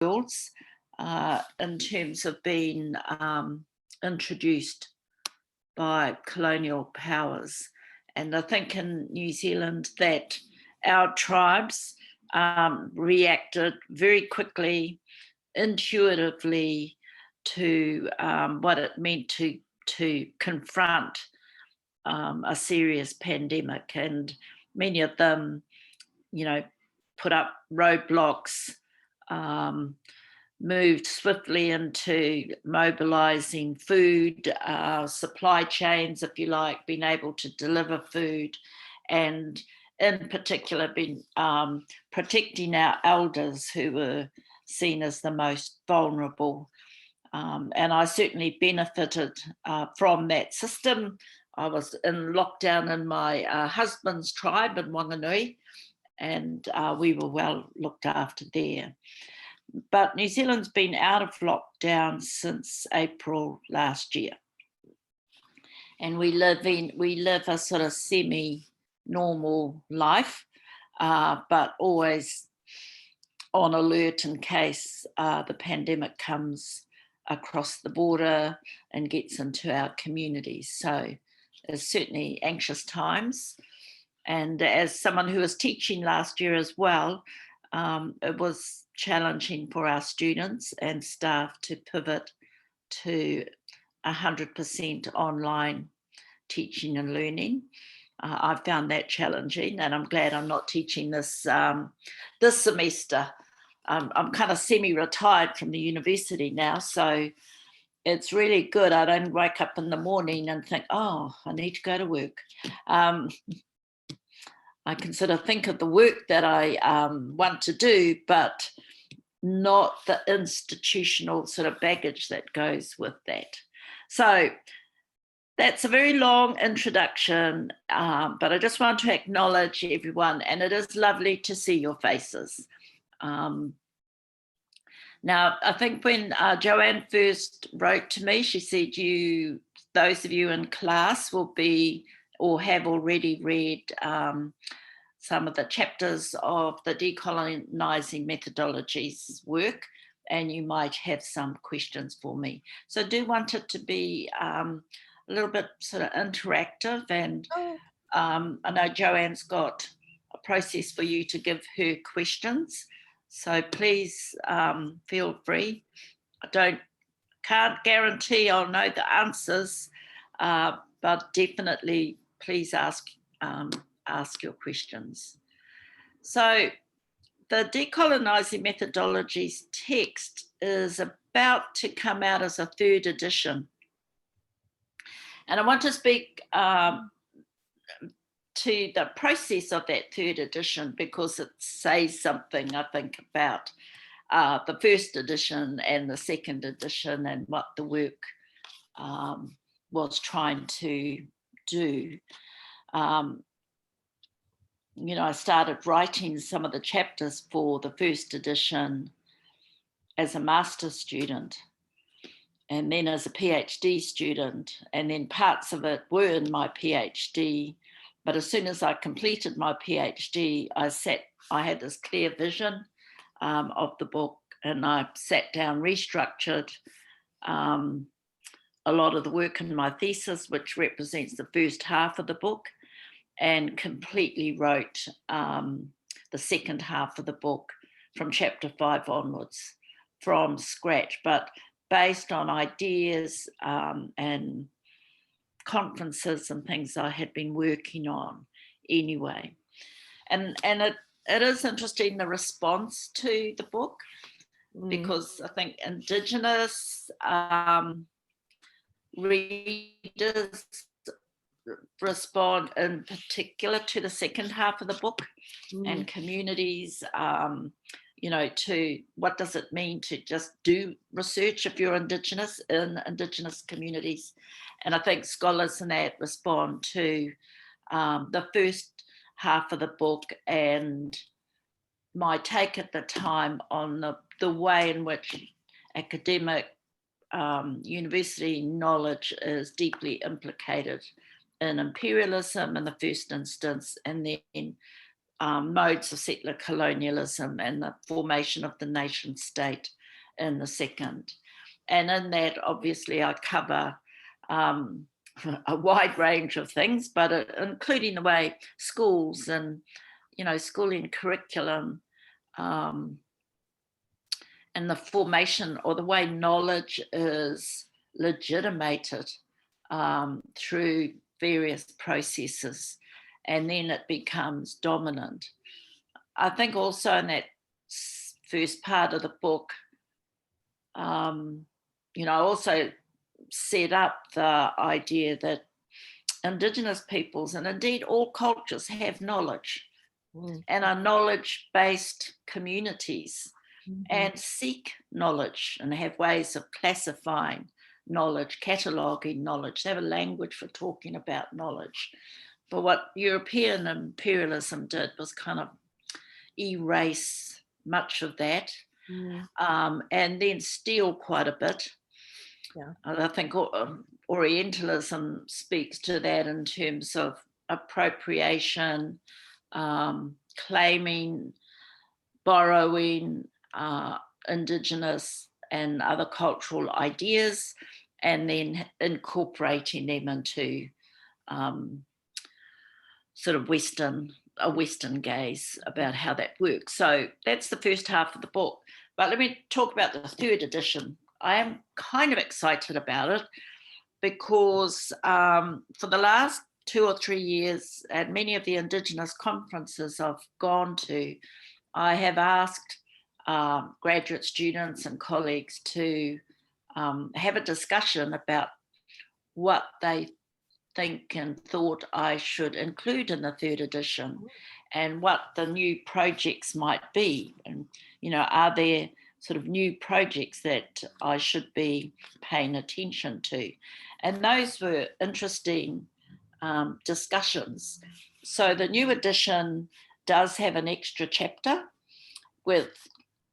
worlds in terms of being introduced by colonial powers. And I think in New Zealand that our tribes reacted very quickly, intuitively to what it meant to confront a serious pandemic. And many of them, put up roadblocks, moved swiftly into mobilising food, supply chains, if you like, being able to deliver food, and in particular been protecting our elders who were seen as the most vulnerable. And I certainly benefited from that system. I was in lockdown in my husband's tribe in Wanganui, and we were well looked after there. But New Zealand's been out of lockdown since April last year. And we live a sort of semi-normal life, but always on alert in case the pandemic comes across the border and gets into our communities. So there's certainly anxious times. And as someone who was teaching last year as well, it was challenging for our students and staff to pivot to 100% online teaching and learning. I found that challenging, and I'm glad I'm not teaching this this semester. I'm kind of semi-retired from the university now, so it's really good. I don't wake up in the morning and think, oh, I need to go to work. I can sort of think of the work that I want to do, but not the institutional sort of baggage that goes with that. So that's a very long introduction, but I just want to acknowledge everyone, and it is lovely to see your faces. Now, I think when Joanne first wrote to me, she said those of you in class will be or have already read some of the chapters of the Decolonizing Methodologies work, and you might have some questions for me. So I do want it to be a little bit sort of interactive, and I know Joanne's got a process for you to give her questions. So please feel free. Can't guarantee I'll know the answers, but definitely please ask your questions. So the Decolonizing Methodologies text is about to come out as a 3rd edition. And I want to speak to the process of that 3rd edition because it says something, I think, about the 1st edition and the 2nd edition and what the work was trying to do. I started writing some of the chapters for the 1st edition as a master's student, and then as a PhD student, and then parts of it were in my PhD. But as soon as I completed my PhD, I had this clear vision of the book, and I sat down, restructured a lot of the work in my thesis, which represents the first half of the book, and completely wrote the second half of the book from chapter 5 onwards from scratch, but based on ideas and conferences and things I had been working on anyway. And it is interesting, the response to the book, because I think Indigenous readers respond in particular to the second half of the book, and communities, to what does it mean to just do research if you're Indigenous in Indigenous communities. And I think scholars in that respond to the first half of the book and my take at the time on the way in which academic university knowledge is deeply implicated in imperialism in the first instance, and then modes of settler colonialism and the formation of the nation state in the second. And in that, obviously, I cover a wide range of things, but including the way schools and, schooling curriculum and the formation or the way knowledge is legitimated through various processes, and then it becomes dominant. I think also in that first part of the book, I also set up the idea that Indigenous peoples, and indeed all cultures, have knowledge and are knowledge-based communities and seek knowledge and have ways of classifying knowledge, cataloguing knowledge. They have a language for talking about knowledge. But what European imperialism did was kind of erase much of that and then steal quite a bit. Yeah. I think Orientalism speaks to that in terms of appropriation, claiming, borrowing Indigenous and other cultural ideas, and then incorporating them into sort of a Western gaze about how that works. So that's the first half of the book. But let me talk about the third edition. I am kind of excited about it because for the last 2 or 3 years at many of the Indigenous conferences I've gone to, I have asked graduate students and colleagues to have a discussion about what they think and thought I should include in the third edition and what the new projects might be. And, are there sort of new projects that I should be paying attention to? And those were interesting discussions. So the new edition does have an extra chapter with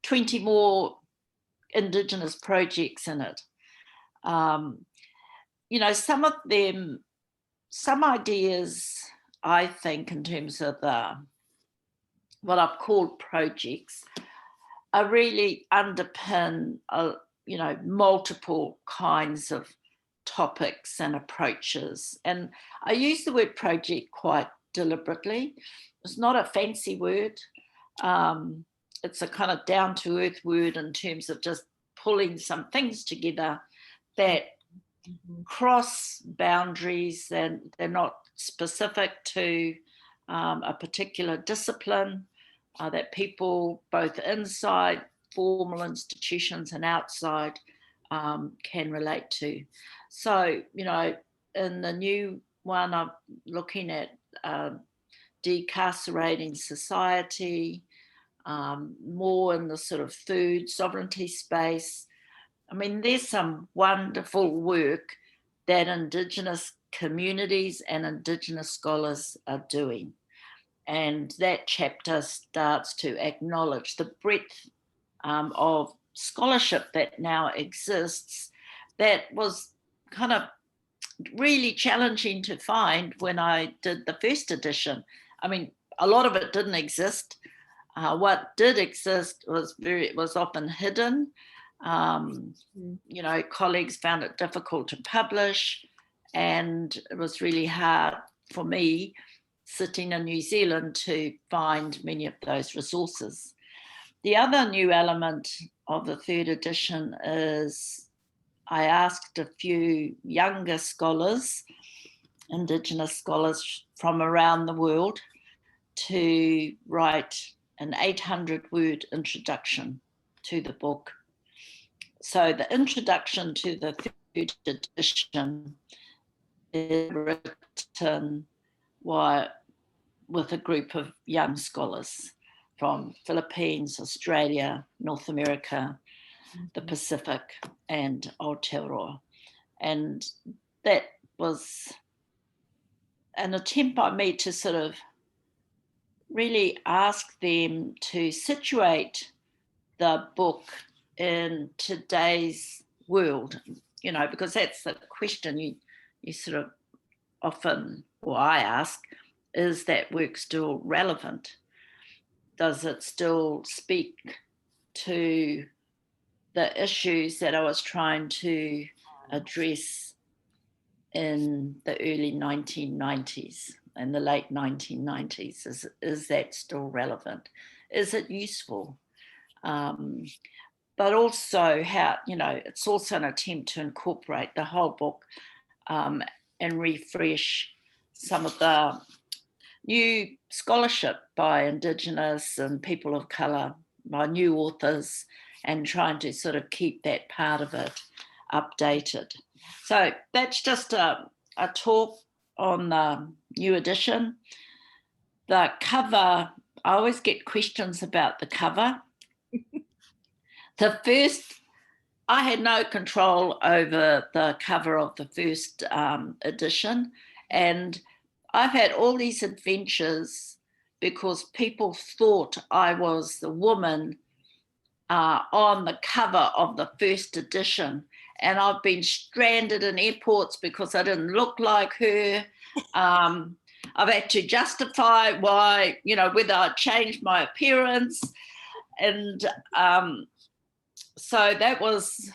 20 more Indigenous projects in it. Some of them, some ideas, I think, in terms of what I've called projects, are really underpin, multiple kinds of topics and approaches. And I use the word project quite deliberately. It's not a fancy word. It's a kind of down-to-earth word in terms of just pulling some things together that cross boundaries, and they're not specific to a particular discipline, that people both inside formal institutions and outside can relate to. So, in the new one, I'm looking at decarcerating society, more in the sort of food sovereignty space. I mean, there's some wonderful work that Indigenous communities and Indigenous scholars are doing. And that chapter starts to acknowledge the breadth of scholarship that now exists that was kind of really challenging to find when I did the first edition. I mean, a lot of it didn't exist. What did exist was often hidden. Colleagues found it difficult to publish, and it was really hard for me sitting in New Zealand to find many of those resources. The other new element of the third edition is I asked a few younger scholars, Indigenous scholars from around the world, to write an 800-word introduction to the book. So the introduction to the third edition is written with a group of young scholars from Philippines, Australia, North America, the Pacific, and Aotearoa. And that was an attempt by me to sort of really ask them to situate the book in today's world, because that's the question you sort of often, or I ask, is that work still relevant? does it still speak to the issues that I was trying to address in the early 1990s and the late 1990s? Is that still relevant? Is it useful? But also how, it's also an attempt to incorporate the whole book and refresh some of the new scholarship by Indigenous and people of colour, by new authors, and trying to sort of keep that part of it updated. So that's just a talk on the new edition. The cover, I always get questions about the cover. The first, I had no control over the cover of the first edition, and I've had all these adventures because people thought I was the woman on the cover of the first edition, and I've been stranded in airports because I didn't look like her. I've had to justify why, whether I changed my appearance, and so that was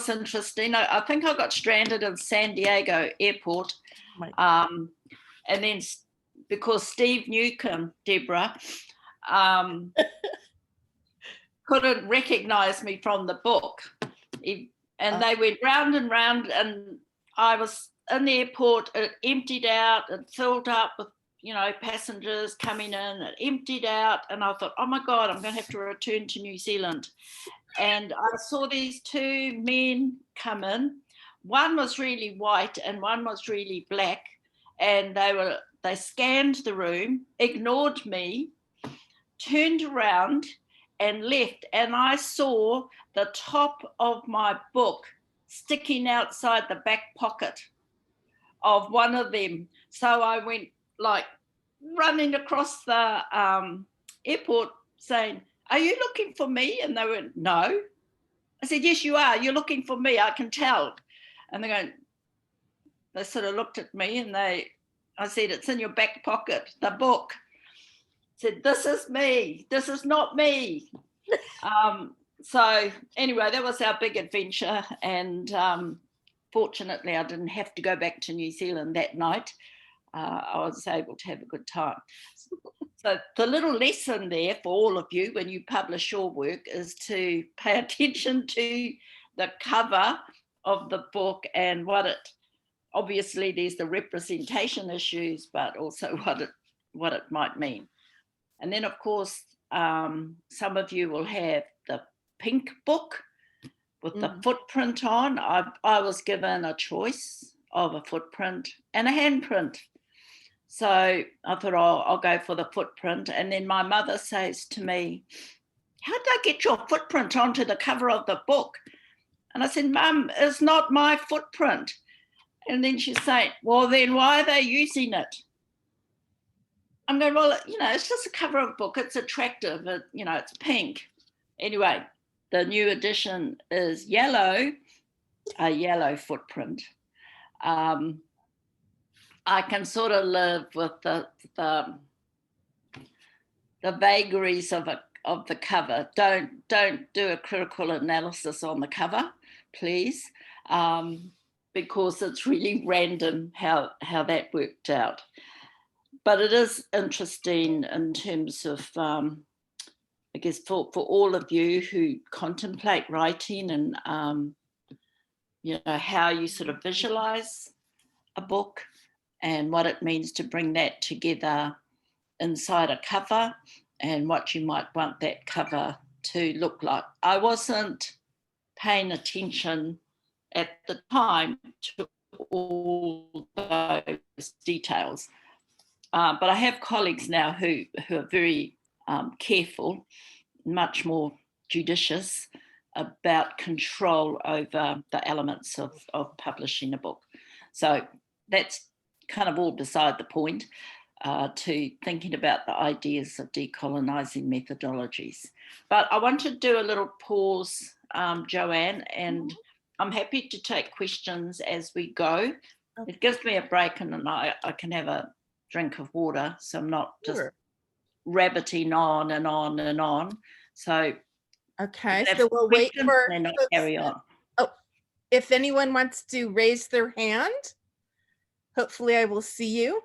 interesting. I think I got stranded in San Diego airport, and then because Steve Newcomb, Deborah, couldn't recognise me from the book, and they went round and round, and I was in the airport. It emptied out and filled up with passengers coming in. It emptied out, and I thought, oh my God, I'm going to have to return to New Zealand. And I saw these two men come in. One was really white and one was really black, and they scanned the room, ignored me, turned around and left, and I saw the top of my book sticking outside the back pocket of one of them. So I went like running across the airport saying, are you looking for me? And they went, no. I said, yes, you are. You're looking for me. I can tell. And they sort of looked at me, and I said, it's in your back pocket, the book. I said, this is me. This is not me. So anyway, that was our big adventure. And fortunately, I didn't have to go back to New Zealand that night. I was able to have a good time. So the little lesson there for all of you when you publish your work is to pay attention to the cover of the book and obviously there's the representation issues, but also what it might mean. And then of course, some of you will have the pink book with the footprint on. I was given a choice of a footprint and a handprint. So I thought, I'll go for the footprint. And then my mother says to me, how did I get your footprint onto the cover of the book? And I said, Mum, it's not my footprint. And then she's saying, well, then why are they using it? I'm going, well, it's just a cover of a book. It's attractive. It's pink. Anyway, the new edition is yellow, a yellow footprint. I can sort of live with the vagaries of the cover. Don't do a critical analysis on the cover, please, because it's really random how that worked out. But it is interesting in terms of, I guess, for all of you who contemplate writing and how you sort of visualize a book and what it means to bring that together inside a cover and what you might want that cover to look like. I wasn't paying attention at the time to all those details, but I have colleagues now who are very careful, much more judicious about control over the elements of publishing a book. So that's kind of all beside the point to thinking about the ideas of decolonizing methodologies. But I want to do a little pause, Joanne, and I'm happy to take questions as we go. Okay. It gives me a break and I can have a drink of water, so I'm not just rabbiting on and on and on. So okay, so we'll wait for and not folks. carry on. Oh, if anyone wants to raise their hand, hopefully I will see you.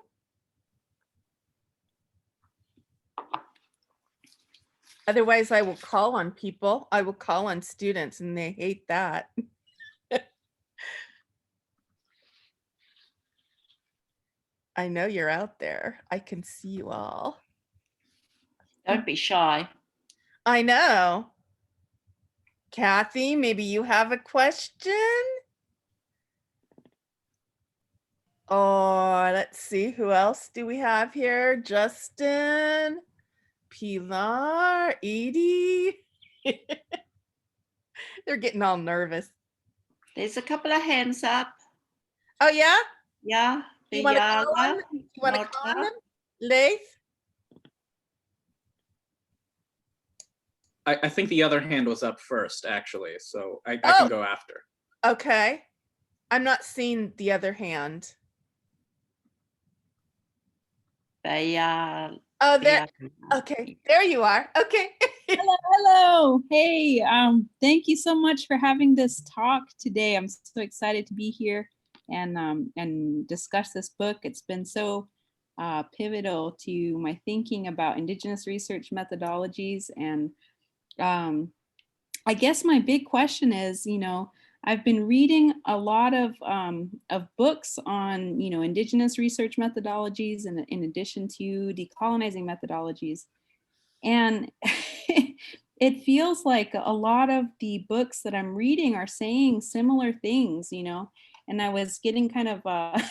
Otherwise, I will call on people. I will call on students, and they hate that. I know you're out there. I can see you all. Don't be shy. I know. Kathy, maybe you have a question? Oh, let's see. Who else do we have here? Justin, Pilar, Edie. They're getting all nervous. There's a couple of hands up. Oh, yeah? Yeah. You want to call on them? You want to call on them? Leith? I think the other hand was up first, actually, so I can go after. Okay. I'm not seeing the other hand. They are. Oh, there. Okay, there you are. Okay. Hello. Hey, thank you so much for having this talk today. I'm so excited to be here and discuss this book. It's been so pivotal to my thinking about Indigenous research methodologies. And I guess my big question is, I've been reading a lot of books on, Indigenous research methodologies and in addition to decolonizing methodologies. And it feels like a lot of the books that I'm reading are saying similar things, and I was getting kind of, I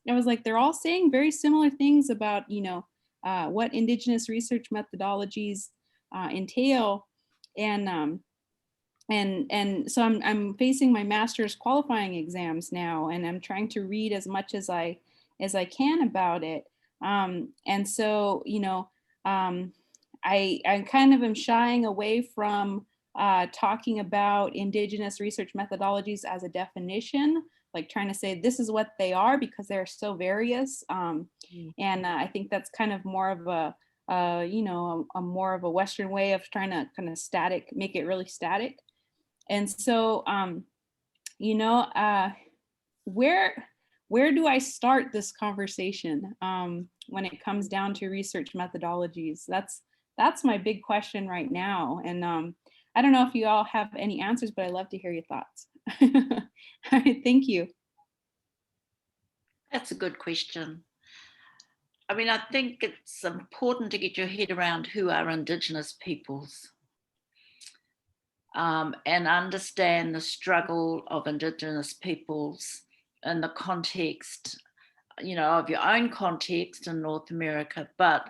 was like, they're all saying very similar things about, what Indigenous research methodologies entail. And so I'm facing my master's qualifying exams now, and I'm trying to read as much as I can about it. And so, I kind of am shying away from talking about Indigenous research methodologies as a definition, like trying to say this is what they are because they're so various. And I think that's kind of more of a more of a Western way of trying to kind of make it really static. And so, where do I start this conversation when it comes down to research methodologies? That's my big question right now. And I don't know if you all have any answers, but I'd love to hear your thoughts. Thank you. That's a good question. I mean, I think it's important to get your head around who are Indigenous peoples and understand the struggle of Indigenous peoples in the context, of your own context in North America, but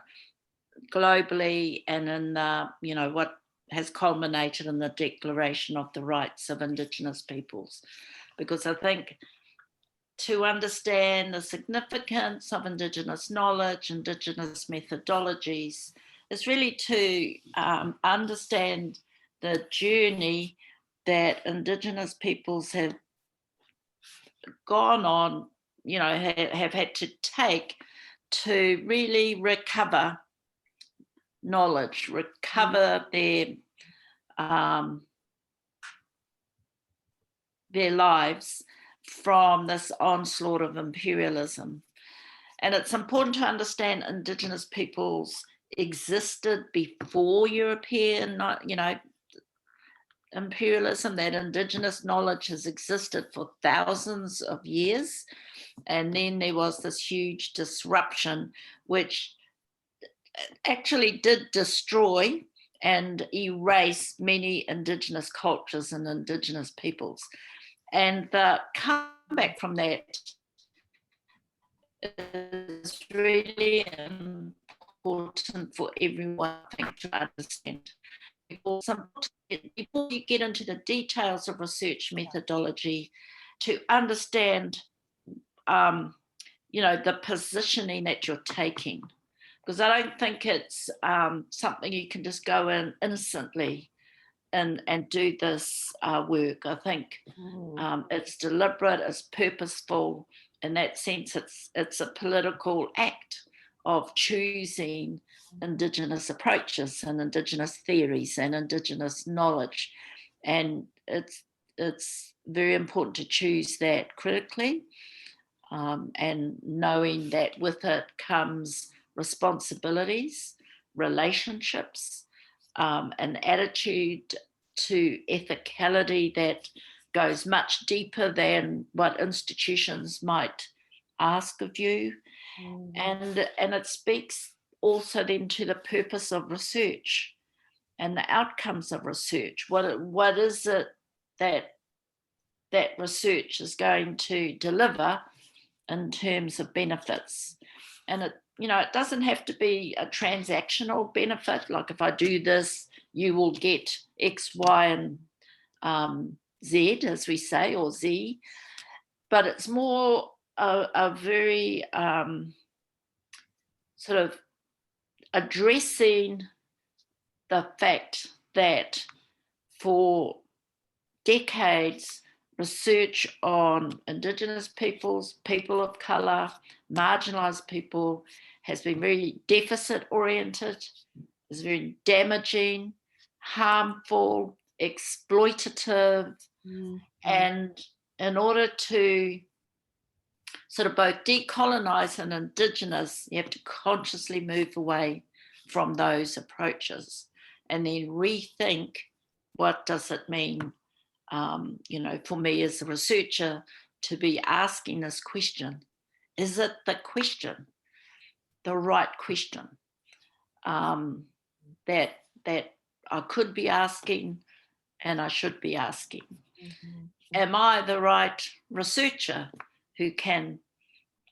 globally and in the, what has culminated in the Declaration of the Rights of Indigenous Peoples. Because I think to understand the significance of Indigenous knowledge, Indigenous methodologies, is really to understand the journey that Indigenous peoples have gone on, have had to take to really recover knowledge, recover their lives from this onslaught of imperialism. And it's important to understand Indigenous peoples existed before European, imperialism, that Indigenous knowledge has existed for thousands of years. And then there was this huge disruption, which actually did destroy and erase many Indigenous cultures and Indigenous peoples. And the comeback from that is really important for everyone, I think, to understand. Before you get into the details of research methodology, to understand, the positioning that you're taking. Because I don't think it's something you can just go in innocently and do this work. I think it's deliberate, it's purposeful. In that sense, it's a political act of choosing Indigenous approaches and Indigenous theories and Indigenous knowledge. And it's very important to choose that critically, and knowing that with it comes responsibilities, relationships, an attitude to ethicality that goes much deeper than what institutions might ask of you. And it speaks also then to the purpose of research and the outcomes of research. What is it that research is going to deliver in terms of benefits? And it doesn't have to be a transactional benefit, like if I do this, you will get X, Y, and Z, as we say, or Z. But it's more a very sort of addressing the fact that for decades, research on Indigenous peoples, people of colour, marginalised people has been very deficit oriented, is very damaging, harmful, exploitative. And in order to sort of both decolonise and Indigenous, you have to consciously move away from those approaches and then rethink what does it mean, for me as a researcher to be asking this question. Is it the question, the right question that I could be asking and I should be asking? Am I the right researcher who can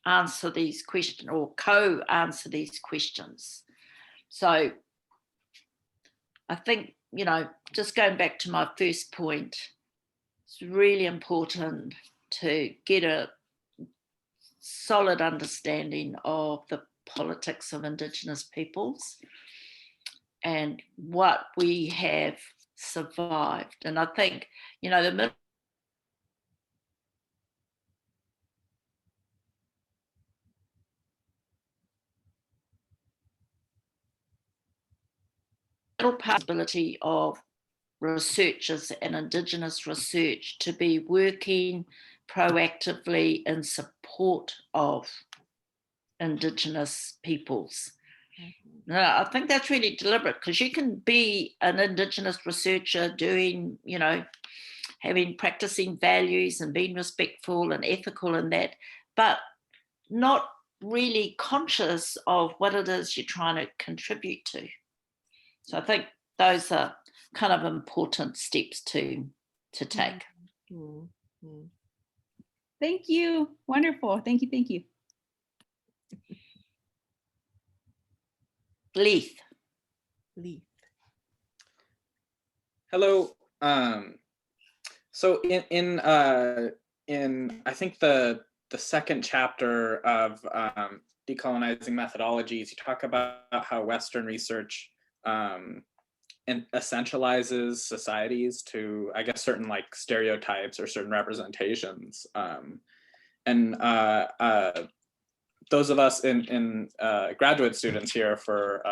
answer these questions or co-answer these questions? So I think, just going back to my first point, it's really important to get a solid understanding of the politics of Indigenous peoples and what we have survived. And I think, the middle possibility of researchers and Indigenous research to be working proactively in support of Indigenous peoples. Now, I think that's really deliberate, because you can be an Indigenous researcher doing, practicing values and being respectful and ethical in that, but not really conscious of what it is you're trying to contribute to. So I think those are kind of important steps to take. Thank you. Wonderful. Thank you. Leith. Hello. So in I think the second chapter of Decolonizing Methodologies, you talk about how Western research and essentializes societies to, I guess, certain like stereotypes or certain representations. And those of us in graduate students here for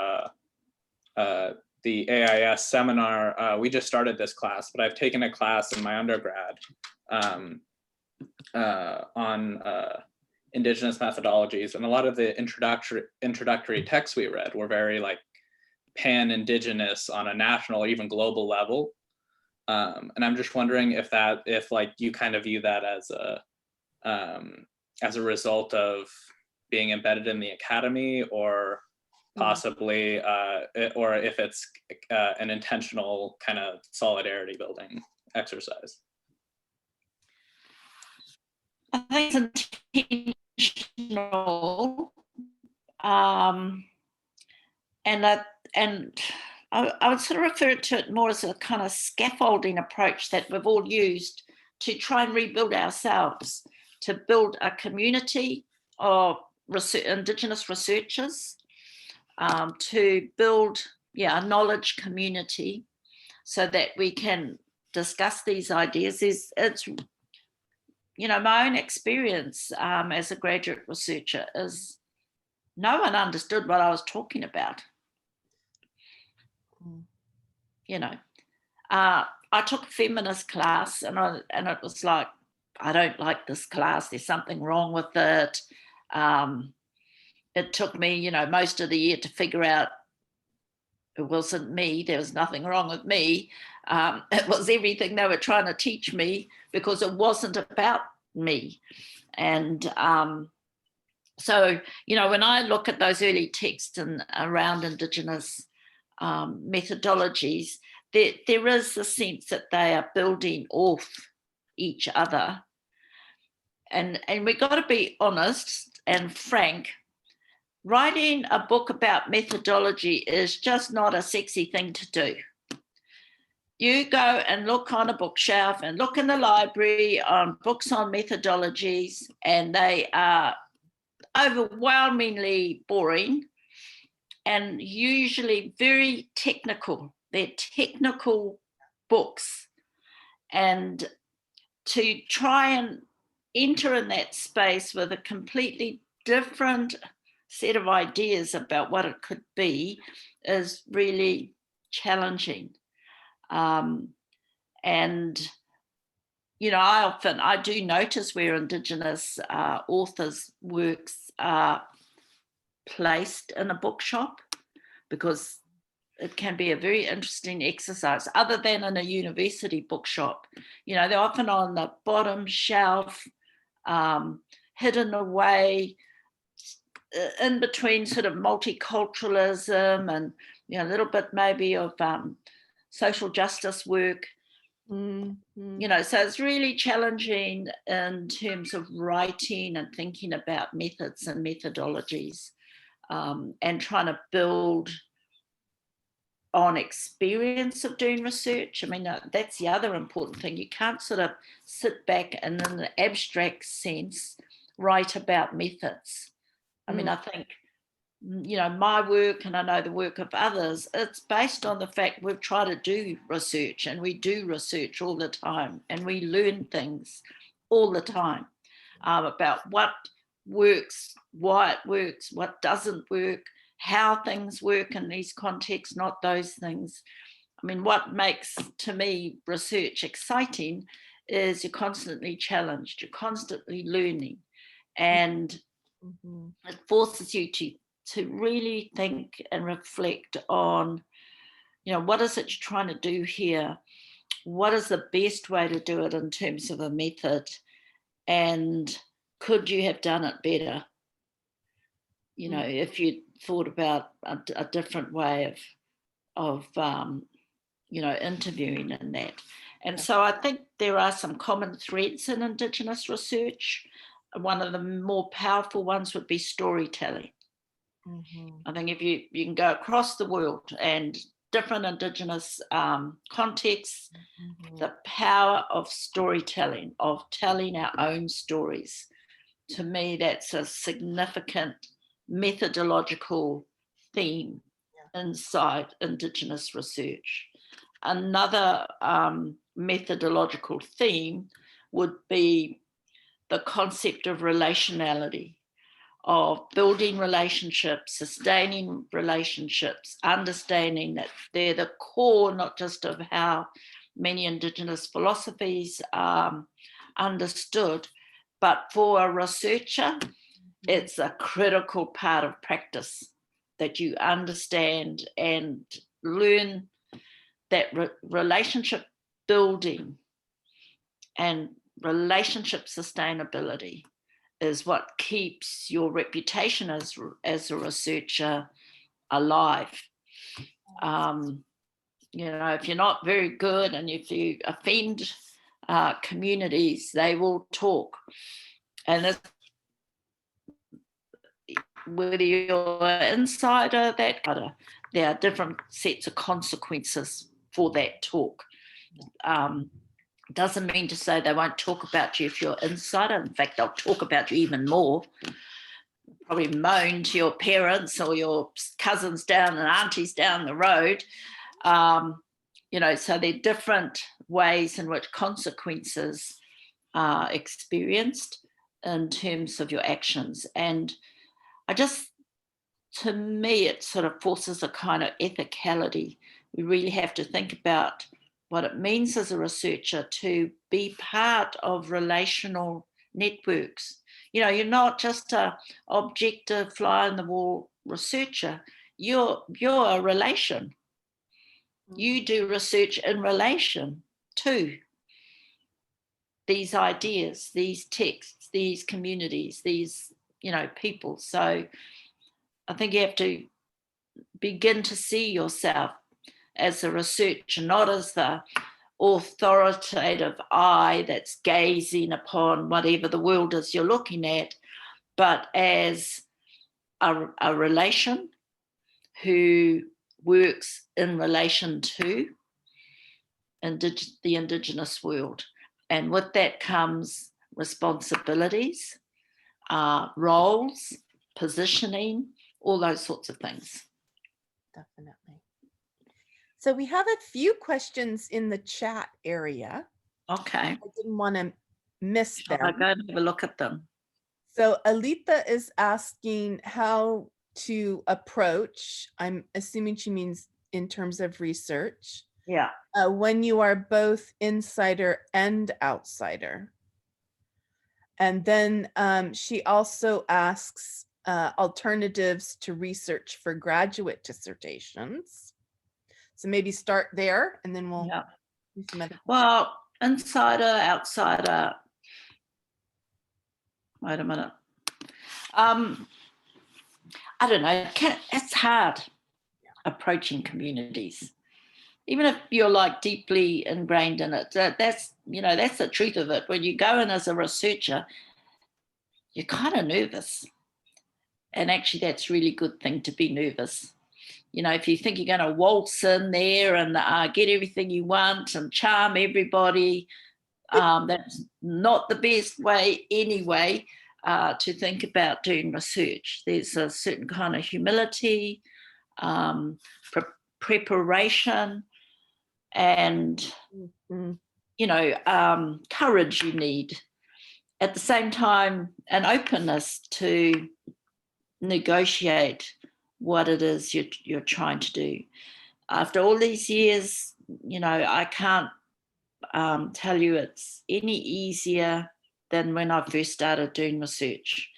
the AIS seminar, we just started this class, but I've taken a class in my undergrad on Indigenous methodologies, and a lot of the introductory texts we read were very like pan-Indigenous on a national or even global level. And I'm just wondering if like you kind of view that as a result of being embedded in the academy, or possibly, or if it's an intentional kind of solidarity building exercise. I think it's intentional, and I would sort of refer to it more as a kind of scaffolding approach that we've all used to try and rebuild ourselves, to build a community of Indigenous researchers, to build a knowledge community so that we can discuss these ideas. It's my own experience as a graduate researcher is no one understood what I was talking about. You know, I took a feminist class and it was like, I don't like this class. There's something wrong with it. It took me, you know, most of the year to figure out it wasn't me. There was nothing wrong with me. It was everything they were trying to teach me because it wasn't about me. And so, you know, when I look at those early texts around Indigenous methodologies, there is a sense that they are building off each other. And we've got to be honest and frank. Writing a book about methodology is just not a sexy thing to do. You go and look on a bookshelf and look in the library on books on methodologies, and they are overwhelmingly boring and usually very technical. They're technical books. And to try and enter in that space with a completely different set of ideas about what it could be is really challenging. And, you know, I do notice where Indigenous authors' works are placed in a bookshop, because it can be a very interesting exercise, other than in a university bookshop. You know, they're often on the bottom shelf, hidden away, in between sort of multiculturalism and, you know, a little bit maybe of social justice work. Mm-hmm. You know, so it's really challenging in terms of writing and thinking about methods and methodologies, and trying to build on experience of doing research. I mean, that's the other important thing. You can't sort of sit back and in an abstract sense write about methods. I mean, I think, you know, my work, and I know the work of others, it's based on the fact we've tried to do research, and we do research all the time, and we learn things all the time about what works, why it works, what doesn't work, how things work in these contexts, not those things. I mean, what makes, to me, research exciting is you're constantly challenged, you're constantly learning, and it forces you to really think and reflect on, you know, what is it you're trying to do here? What is the best way to do it in terms of a method? And could you have done it better? You know, if you thought about a different way of you know, interviewing in that. And so I think there are some common threads in Indigenous research. One of the more powerful ones would be storytelling. I think if you can go across the world and different Indigenous contexts, the power of storytelling, of telling our own stories, to me, that's a significant methodological theme inside Indigenous research. Another methodological theme would be the concept of relationality, of building relationships, sustaining relationships, understanding that they're the core, not just of how many Indigenous philosophies are understood, but for a researcher, it's a critical part of practice, that you understand and learn that relationship building and relationship sustainability is what keeps your reputation as a researcher alive. You know, if you're not very good and if you offend communities, they will talk. And whether you're an insider, there are different sets of consequences for that talk. Doesn't mean to say they won't talk about you if you're insider. In fact, they'll talk about you even more. Probably moan to your parents or your cousins down and aunties down the road. You know, so there are different ways in which consequences are experienced in terms of your actions. And I just to me, it sort of forces a kind of ethicality. We really have to think about what it means as a researcher to be part of relational networks. You know, you're not just a objective fly on the wall researcher. You're a relation. You do research in relation to these ideas, these texts, these communities, these, you know, people. So I think you have to begin to see yourself as a researcher, not as the authoritative eye that's gazing upon whatever the world is you're looking at, but as a relation who works in relation to the Indigenous world. And with that comes responsibilities, roles, positioning, all those sorts of things. Definitely. So we have a few questions in the chat area. Okay. I didn't want to miss them. I'll go and have a look at them. So Alita is asking how to approach, I'm assuming she means in terms of research, Yeah. when you are both insider and outsider. And then she also asks alternatives to research for graduate dissertations. So maybe start there and then we'll do some other. Well, insider, outsider. Wait a minute. I don't know. It's hard approaching communities, even if you're like deeply ingrained in it. That's, you know, that's the truth of it. When you go in as a researcher, you're kind of nervous, and actually, that's a really good thing to be nervous. You know, if you think you're going to waltz in there and get everything you want and charm everybody, that's not the best way anyway to think about doing research. There's a certain kind of humility, preparation, and, you know, courage you need. At the same time, an openness to negotiate what it is you're trying to do. After all these years, you know, I can't tell you it's any easier than when I first started doing research.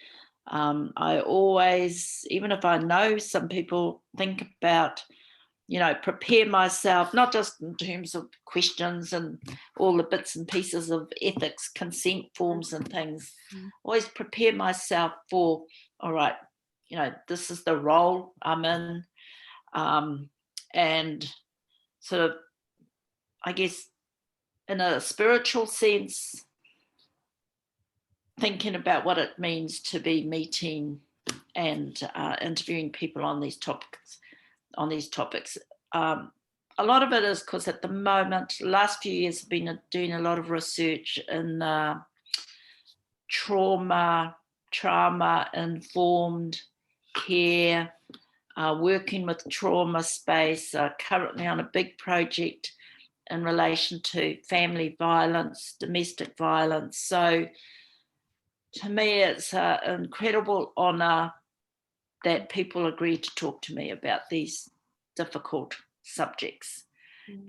I always, even if I know some people, think about, you know, prepare myself, not just in terms of questions and all the bits and pieces of ethics, consent forms and things, always prepare myself for, all right, you know, this is the role I'm in. And sort of, I guess, in a spiritual sense, thinking about what it means to be meeting and interviewing people on these topics. A lot of it is because at the moment, the last few years, I've been doing a lot of research in trauma-informed care, working with trauma space, currently on a big project in relation to family violence, domestic violence. So to me, it's an incredible honour that people agree to talk to me about these difficult subjects.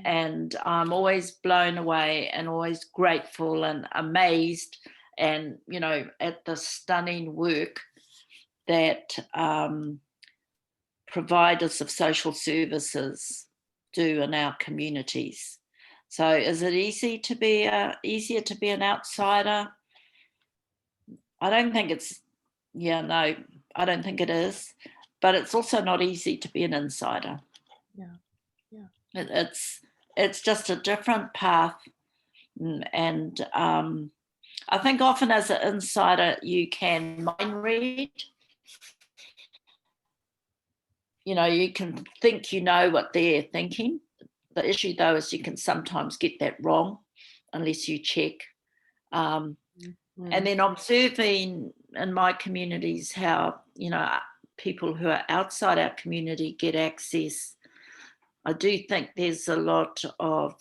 And I'm always blown away and always grateful and amazed and, you know, at the stunning work that providers of social services do in our communities. So is it easier to be an outsider? I don't think it's, I don't think it is, but it's also not easy to be an insider. It's just a different path. And I think often as an insider, you can mind read. You know, you can think you know what they're thinking. The issue, though, is you can sometimes get that wrong unless you check. And then observing in my communities how, you know, people who are outside our community get access. I do think there's a lot of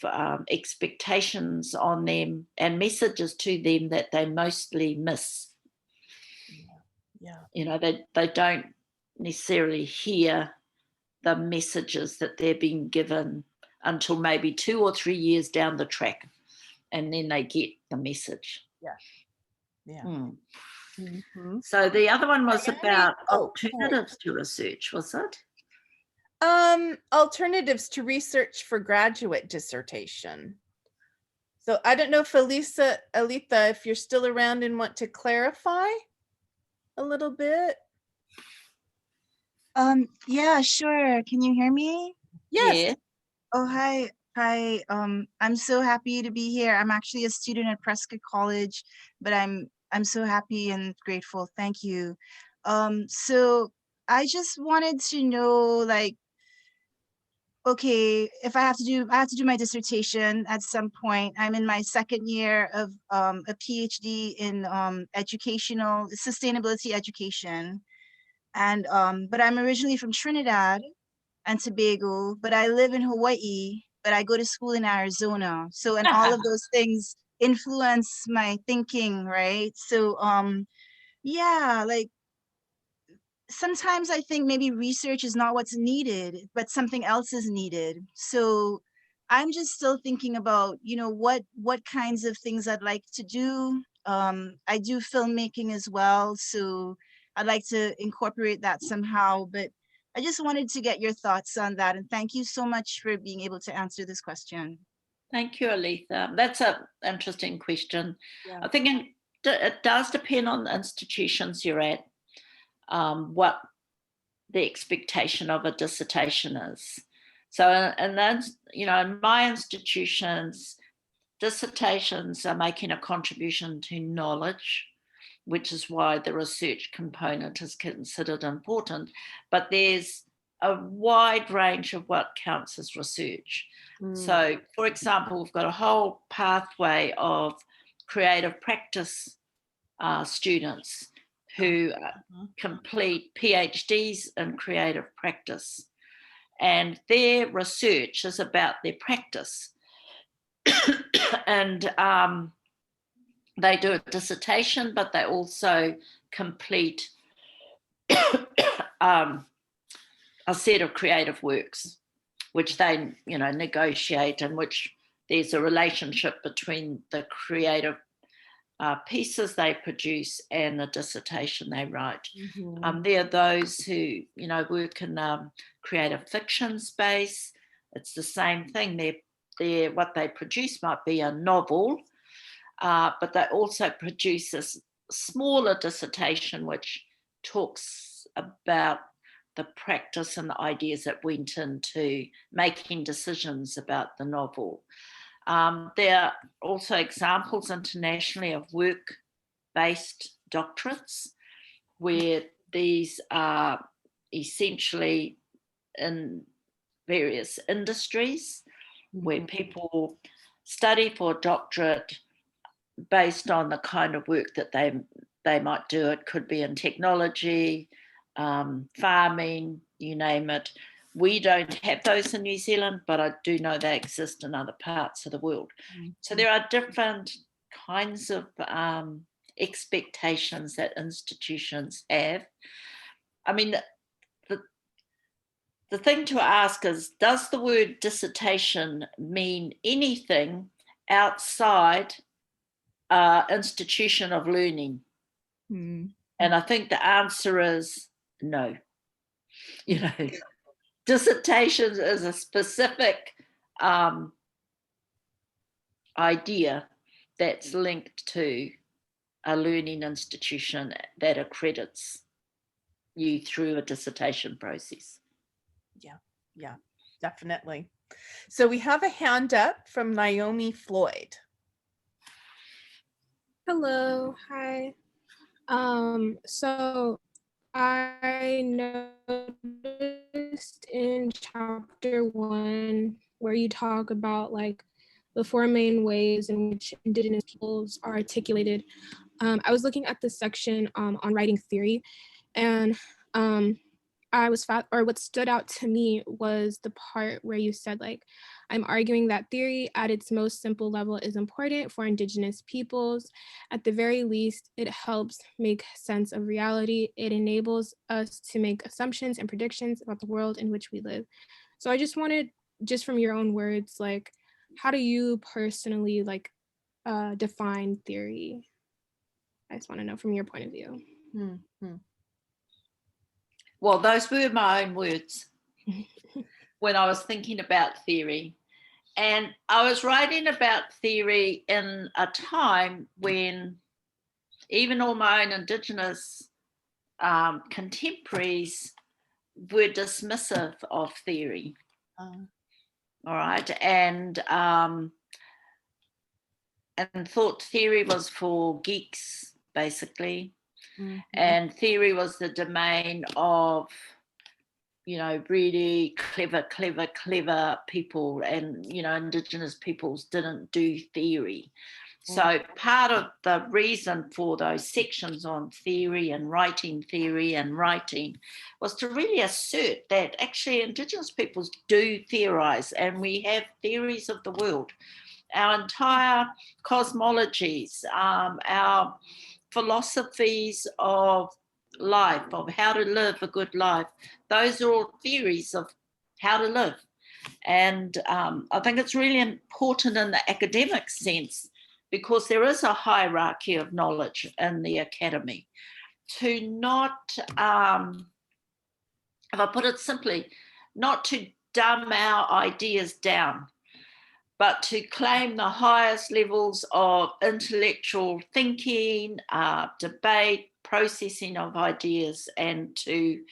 expectations on them and messages to them that they mostly miss. You know, they don't necessarily hear the messages that they're being given until maybe 2 or 3 years down the track, and then they get the message. Yeah. So the other one was about Oh, alternatives to research, was it? Alternatives to research for graduate dissertation. So I don't know if Aletha, if you're still around and want to clarify a little bit. Yeah, sure. Can you hear me? Yes. Yeah. Oh, hi. Hi. I'm so happy to be here. I'm actually a student at Prescott College, but I'm so happy and grateful. Thank you. So I just wanted to know, like, okay, if I have to do my dissertation at some point. I'm in my second year of a PhD in educational sustainability education. And but I'm originally from Trinidad and Tobago, but I live in Hawaii, but I go to school in Arizona. So, and all of those things influence my thinking, right? So yeah, like sometimes I think maybe research is not what's needed, but something else is needed. So I'm just still thinking about, you know, what kinds of things I'd like to do. I do filmmaking as well, so I'd like to incorporate that somehow, but I just wanted to get your thoughts on that. And thank you so much for being able to answer this question. Thank you, Aletha. That's an interesting question. Yeah. I think it does depend on the institutions you're at, what the expectation of a dissertation is. So, and then, you know, in my institutions, dissertations are making a contribution to knowledge, which is why the research component is considered important. But there's a wide range of what counts as research. So, for example, we've got a whole pathway of creative practice students who complete PhDs in creative practice. And their research is about their practice. And they do a dissertation, but they also complete a set of creative works, which they, you know, negotiate, and which there's a relationship between the creative pieces they produce and the dissertation they write. There are those who, you know, work in creative fiction space. It's the same thing. They're what they produce might be a novel, but they also produce this smaller dissertation which talks about the practice and the ideas that went into making decisions about the novel. There are also examples internationally of work-based doctorates where these are essentially in various industries where people study for a doctorate based on the kind of work that they might do. It could be in technology, farming, you name it. We don't have those in New Zealand, but I do know they exist in other parts of the world. So there are different kinds of expectations that institutions have. I mean, the thing to ask is, does the word dissertation mean anything outside institution of learning? And I think the answer is no. You know, dissertation is a specific idea that's linked to a learning institution that accredits you through a dissertation process. Yeah, definitely. So we have a hand up from Naomi Floyd. Hello, hi. So I noticed in chapter 1 where you talk about like the 4 main ways in which Indigenous peoples are articulated. I was looking at the section on writing theory, and what stood out to me was the part where you said like I'm arguing that theory at its most simple level is important for Indigenous peoples. At the very least, it helps make sense of reality. It enables us to make assumptions and predictions about the world in which we live. So I just wanted, just from your own words, like, how do you personally like define theory? I just want to know from your point of view. Mm-hmm. Well, those were my own words when I was thinking about theory. And I was writing about theory in a time when even all my own Indigenous contemporaries were dismissive of theory. All right. And thought theory was for geeks, basically. Mm-hmm. And theory was the domain of, really clever people, and, Indigenous peoples didn't do theory. So part of the reason for those sections on theory and writing was to really assert that actually Indigenous peoples do theorize, and we have theories of the world. Our entire cosmologies, our philosophies of life, of how to live a good life, those are all theories of how to live. And I think it's really important in the academic sense, because there is a hierarchy of knowledge in the academy, to not, if I put it simply, not to dumb our ideas down, but to claim the highest levels of intellectual thinking, debate, processing of ideas, and to,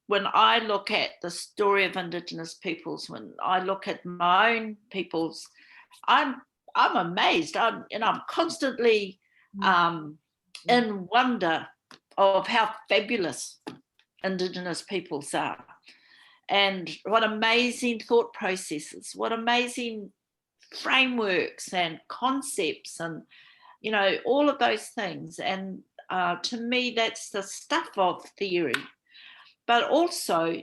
when I look at the story of Indigenous peoples, when I look at my own peoples, I'm amazed. I'm constantly in wonder of how fabulous Indigenous peoples are. And what amazing thought processes, what amazing frameworks and concepts, and, all of those things. And to me, that's the stuff of theory. But also,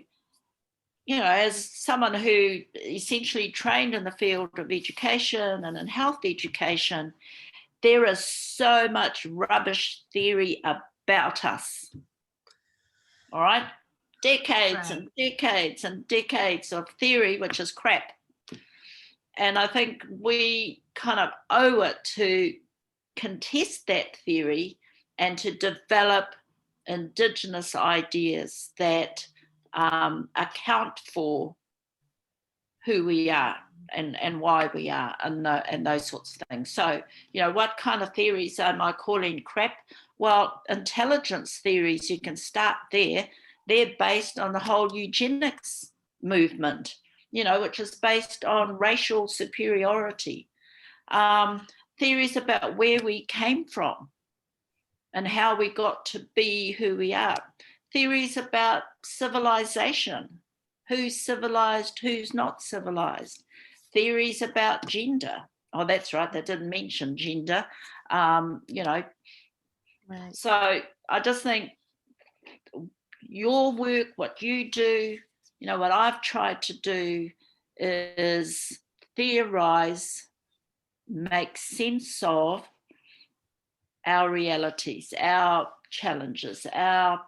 as someone who essentially trained in the field of education and in health education, there is so much rubbish theory about us. All right? Decades and decades and decades of theory, which is crap. And I think we kind of owe it to contest that theory and to develop Indigenous ideas that account for who we are and why we are, and those sorts of things. So, what kind of theories am I calling crap? Well, intelligence theories, you can start there. They're based on the whole eugenics movement, which is based on racial superiority. Theories about where we came from and how we got to be who we are. Theories about civilization, who's civilized, who's not civilized. Theories about gender. Oh, that's right, they didn't mention gender. Right. So I just think your work, what you do, what I've tried to do is theorize, make sense of our realities, our challenges, our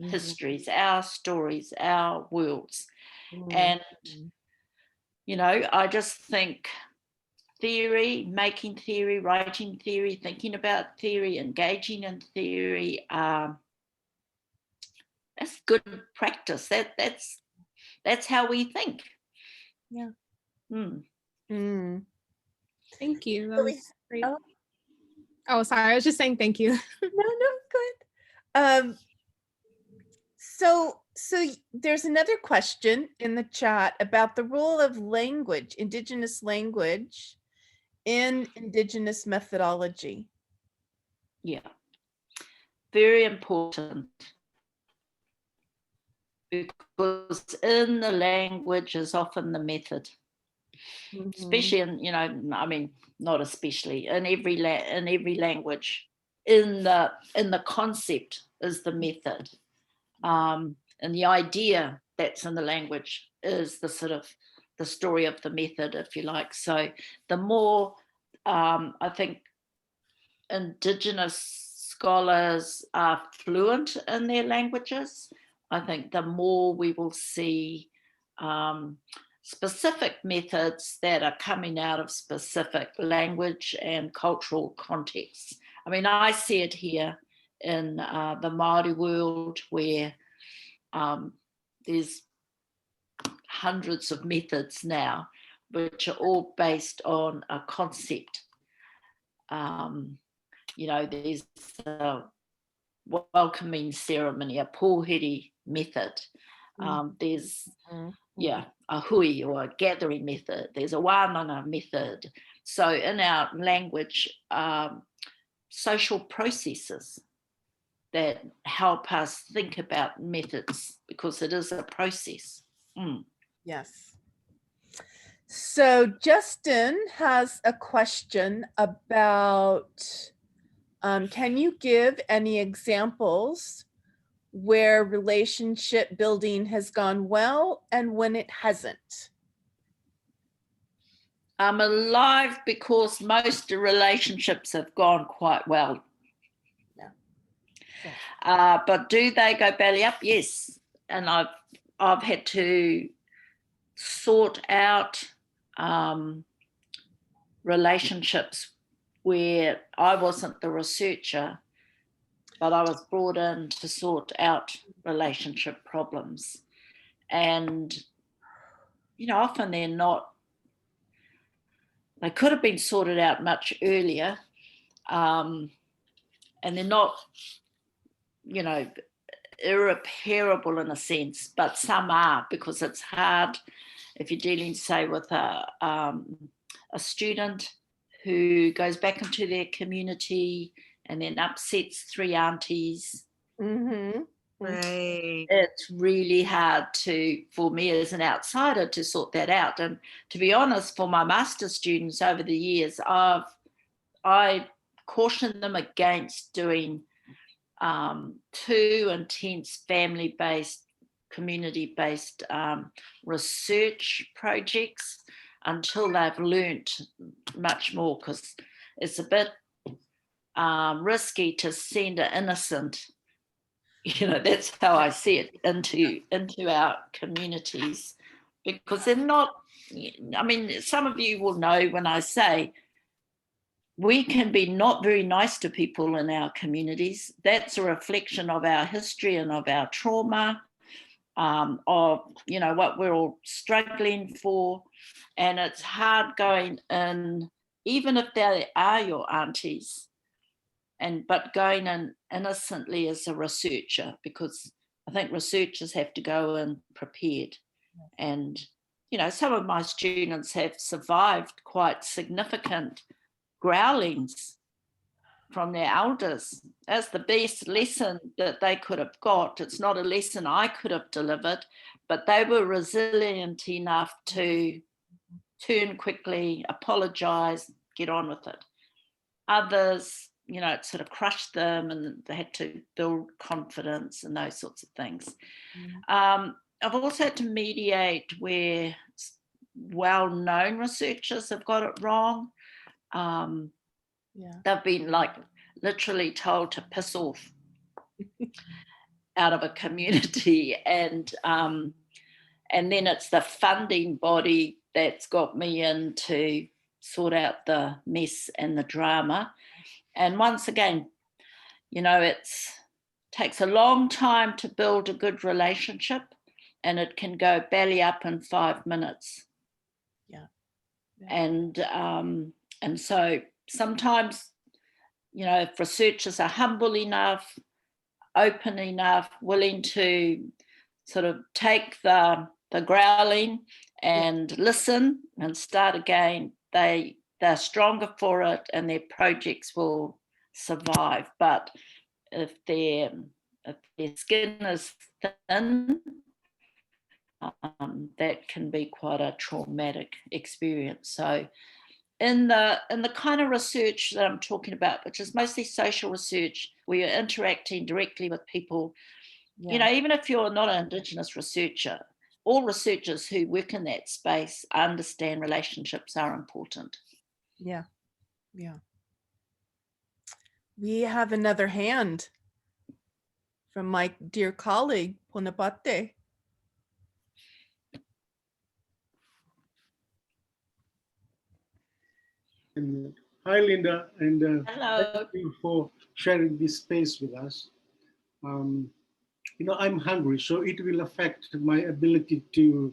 histories, our stories, our worlds. And, I just think theory, making theory, writing theory, thinking about theory, engaging in theory, that's good practice. That's how we think. Yeah. Thank you. That was great. Oh, sorry. I was just saying thank you. No, good. So there's another question in the chat about the role of language, Indigenous language, in Indigenous methodology. Yeah, very important, because in the language is often the method. Especially in, not especially, in every language, in the concept is the method, and the idea that's in the language is the sort of the story of the method, if you like. So the more I think Indigenous scholars are fluent in their languages, I think the more we will see specific methods that are coming out of specific language and cultural contexts. I mean, I see it here in the Māori world, where there's hundreds of methods now, which are all based on a concept. You know, there's a welcoming ceremony, a pōheri method. There's a hui, or a gathering method. There's a wānanga method. So in our language, social processes that help us think about methods, because it is a process. Yes. So Justin has a question about, can you give any examples where relationship building has gone well and when it hasn't? I'm alive because most relationships have gone quite well. But do they go belly up? Yes. And I've had to sort out relationships where I wasn't the researcher, but I was brought in to sort out relationship problems. And, you know, often they could have been sorted out much earlier. And they're not, you know, irreparable in a sense, but some are, because it's hard if you're dealing, say, with a student who goes back into their community and then upsets three aunties. Right. It's really hard for me as an outsider to sort that out. And to be honest, for my master's students over the years, I caution them against doing too intense family-based, community-based research projects until they've learnt much more, because it's a bit risky to send an innocent, you know, that's how I see it, into our communities, because they're not, I mean, some of you will know when I say we can be not very nice to people in our communities. That's a reflection of our history and of our trauma, of, you know, what we're all struggling for. And it's hard going in, even if they are your aunties, but going in innocently as a researcher, because I think researchers have to go in prepared. And, you know, some of my students have survived quite significant growlings from their elders. That's the best lesson that they could have got. It's not a lesson I could have delivered, but they were resilient enough to turn quickly, apologize, get on with it. Others, you know, it sort of crushed them and they had to build confidence and those sorts of things. I've also had to mediate where well-known researchers have got it wrong. They've been like literally told to piss off out of a community, and then it's the funding body that's got me in to sort out the mess and the drama. And once again, you know, it takes a long time to build a good relationship, and it can go belly up in 5 minutes. And so sometimes, you know, if researchers are humble enough, open enough, willing to sort of take the growling and listen and start again, they're stronger for it and their projects will survive. But if their skin is thin, that can be quite a traumatic experience. So in the kind of research that I'm talking about, which is mostly social research, where you're interacting directly with people, you know, even if you're not an Indigenous researcher, all researchers who work in that space understand relationships are important. Yeah, yeah. We have another hand from my dear colleague, Ponapate. And hi, Linda, and Hello. thank you for sharing this space with us. I'm hungry, so it will affect my ability to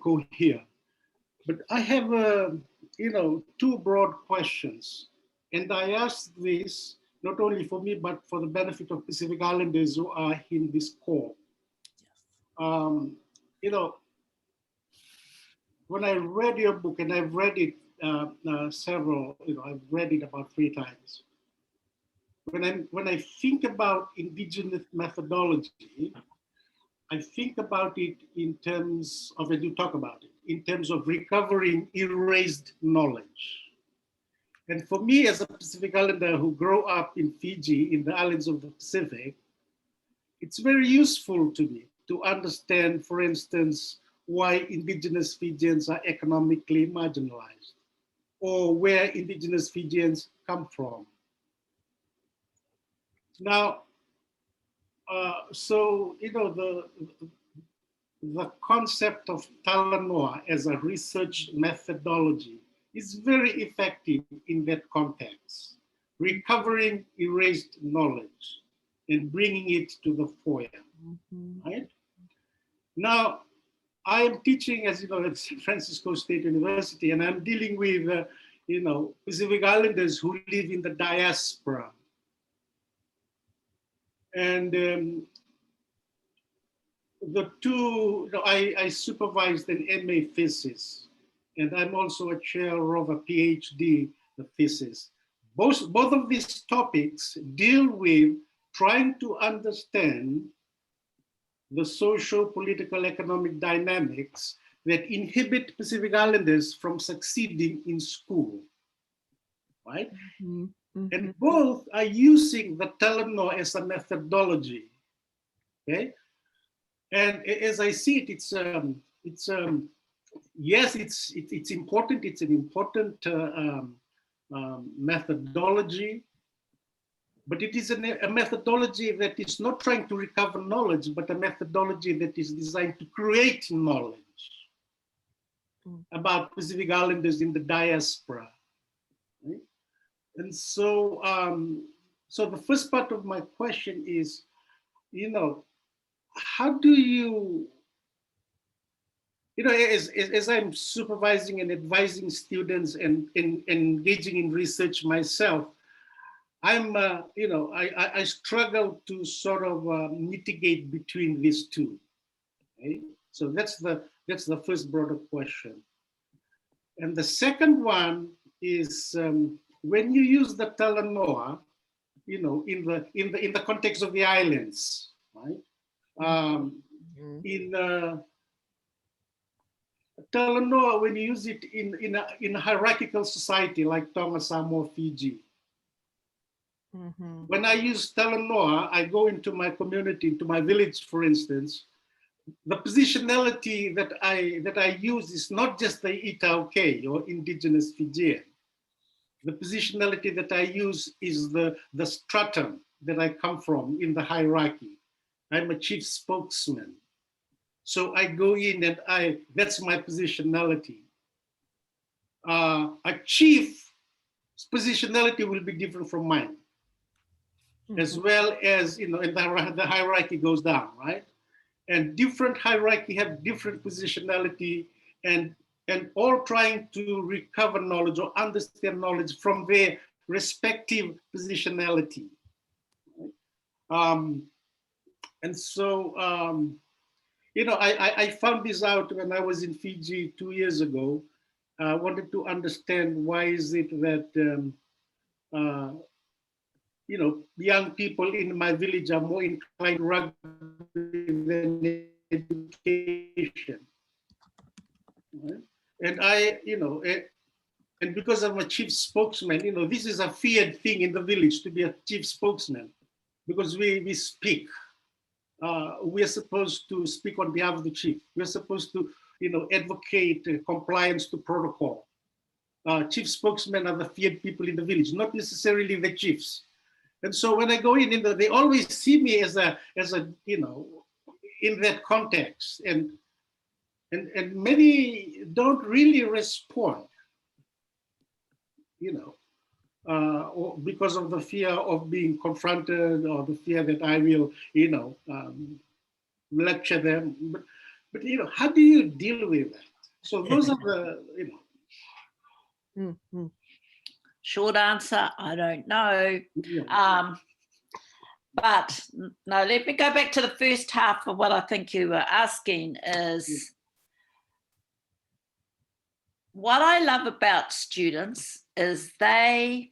cohere. But I have, two broad questions, and I ask this not only for me, but for the benefit of Pacific Islanders who are in this call. When I read your book, and I've read it several, I've read it about 3 times. When I think about indigenous methodology, I think about it in terms of, and you talk about it, in terms of recovering erased knowledge. And for me, as a Pacific Islander who grew up in Fiji, in the islands of the Pacific, it's very useful to me to understand, for instance, why indigenous Fijians are economically marginalized, or where indigenous Fijians come from. Now, the concept of talanoa as a research methodology is very effective in that context, recovering erased knowledge and bringing it to the fore, right? Now, I am teaching, as you know, at San Francisco State University, and I'm dealing with, Pacific Islanders who live in the diaspora. And I supervised an MA thesis, and I'm also a chair of a PhD thesis. Both of these topics deal with trying to understand the social, political, economic dynamics that inhibit Pacific Islanders from succeeding in school, right? Mm-hmm. Mm-hmm. And both are using the talanoa as a methodology, okay? And as I see it, yes, it's important. It's an important methodology, but it is a methodology that is not trying to recover knowledge, but a methodology that is designed to create knowledge about Pacific Islanders in the diaspora. Right? And so, so the first part of my question is, how do you, as I'm supervising and advising students and engaging in research myself, I'm, I struggle to sort of mitigate between these two. Okay? So that's the first broader question. And the second one is when you use the talanoa, in the context of the islands, right? In talanoa, when you use it in a hierarchical society like Tonga, Samoa, Fiji. Mm-hmm. When I use talanoa, I go into my community, into my village, for instance. The positionality that I use is not just the Itauke or indigenous Fijian. The positionality that I use is the stratum that I come from in the hierarchy. I'm a chief spokesman. So I go in and that's my positionality. A chief's positionality will be different from mine. Mm-hmm. As well as, and the hierarchy goes down, right? And different hierarchy have different positionality and all trying to recover knowledge or understand knowledge from their respective positionality. And so, I found this out when I was in Fiji 2 years ago. I wanted to understand why is it that, young people in my village are more inclined to rugby than education. Right? And and because I'm a chief spokesman, this is a feared thing in the village to be a chief spokesman because we speak we are supposed to speak on behalf of the chief. We're supposed to, advocate compliance to protocol. Chief spokesmen are the feared people in the village, not necessarily the chiefs. And so when I go in, they always see me as a, in that context, and many don't really respond, or because of the fear of being confronted, or the fear that I will, lecture them. But how do you deal with that? So those are the, Mm-hmm. Short answer, I don't know. Yeah. But no, let me go back to the first half of what I think you were asking is what I love about students is they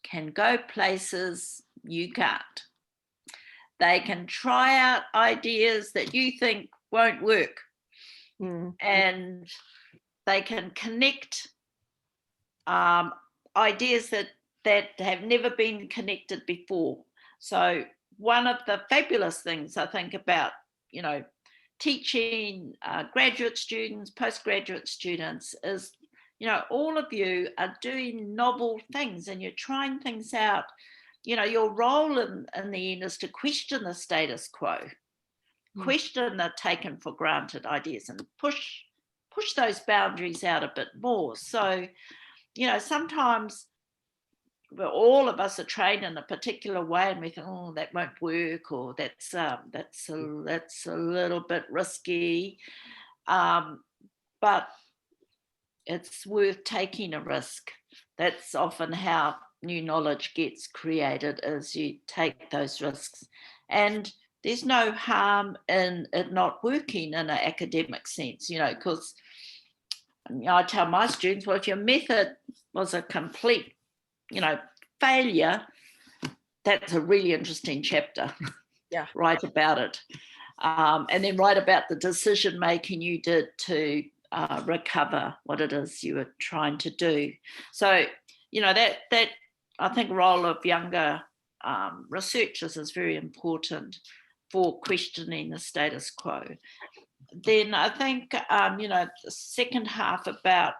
can go places you can't. They can try out ideas that you think won't work. And they can connect ideas that have never been connected before. So one of the fabulous things I think about, teaching graduate students, postgraduate students is, all of you are doing novel things and you're trying things out. Your role in the end is to question the status quo, question the taken for granted ideas and push those boundaries out a bit more. So, sometimes all of us are trained in a particular way and we think, oh, that won't work, or that's a little bit risky. But it's worth taking a risk. That's often how new knowledge gets created, is you take those risks. And there's no harm in it not working in an academic sense, because I tell my students, well, if your method was a complete, failure, that's a really interesting chapter. Yeah. Write about it. And then write about the decision making you did to recover what it is you were trying to do. So, that I think role of younger researchers is very important for questioning the status quo. Then I think, the second half about,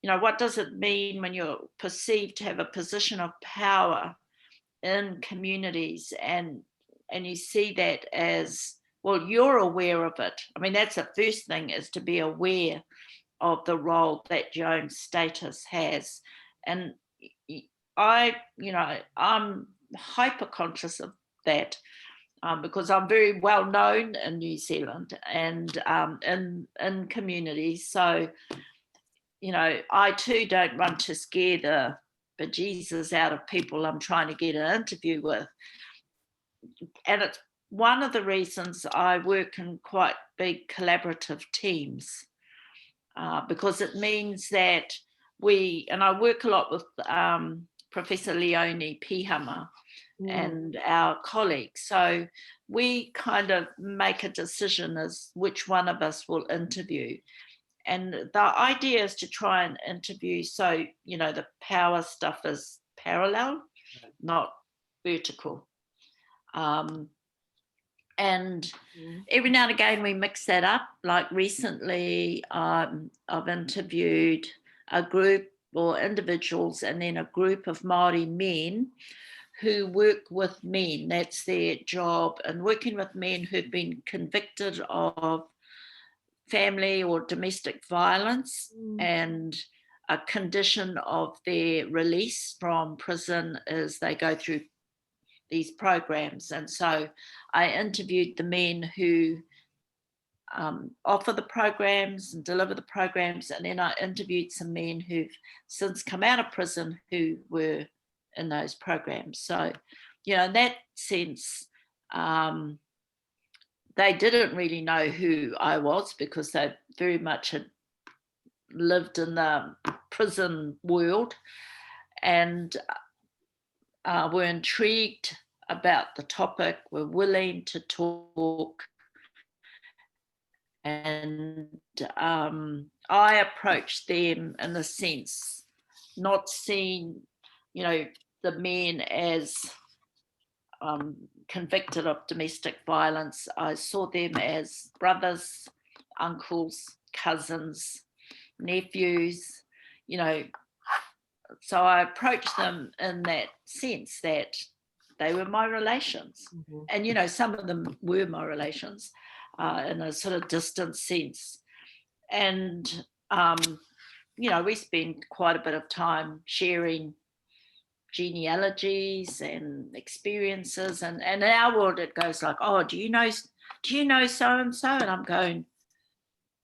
what does it mean when you're perceived to have a position of power in communities, and you see that as, well, you're aware of it. I mean, that's the first thing, is to be aware of the role that your own status has. And I'm hyper conscious of that. Because I'm very well known in New Zealand and in communities. So, I too don't want to scare the bejesus out of people I'm trying to get an interview with. And it's one of the reasons I work in quite big collaborative teams, because it means that and I work a lot with Professor Leonie Pihama, and our colleagues. So we kind of make a decision as which one of us will interview. And the idea is to try and interview so, the power stuff is parallel, not vertical. And every now and again we mix that up. Like recently I've interviewed a group or individuals and then a group of Māori men who work with men. That's their job, and working with men who've been convicted of family or domestic violence, and a condition of their release from prison is they go through these programs. And so I interviewed the men who offer the programs and deliver the programs, and then I interviewed some men who've since come out of prison who were in those programs. So, in that sense, they didn't really know who I was because they very much had lived in the prison world and were intrigued about the topic, were willing to talk. And I approached them in the sense, not seeing, the men as convicted of domestic violence, I saw them as brothers, uncles, cousins, nephews, you know. So I approached them in that sense that they were my relations. Mhm. And, you know, some of them were my relations in a sort of distant sense. And, you know, we spent quite a bit of time sharing genealogies and experiences. And in our world, it goes like, oh, do you know so-and-so? And I'm going,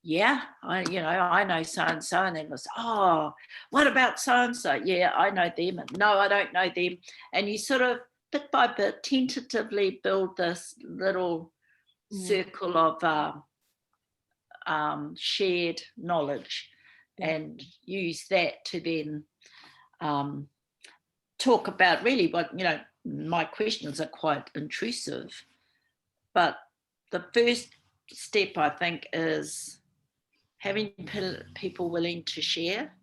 yeah, I know so-and-so. And then it was, oh, what about so-and-so? Yeah, I know them. And no, I don't know them. And you sort of bit by bit tentatively build this little circle of shared knowledge, and use that to then talk about really what, you know, my questions are quite intrusive, but the first step, I think, is having people willing to share,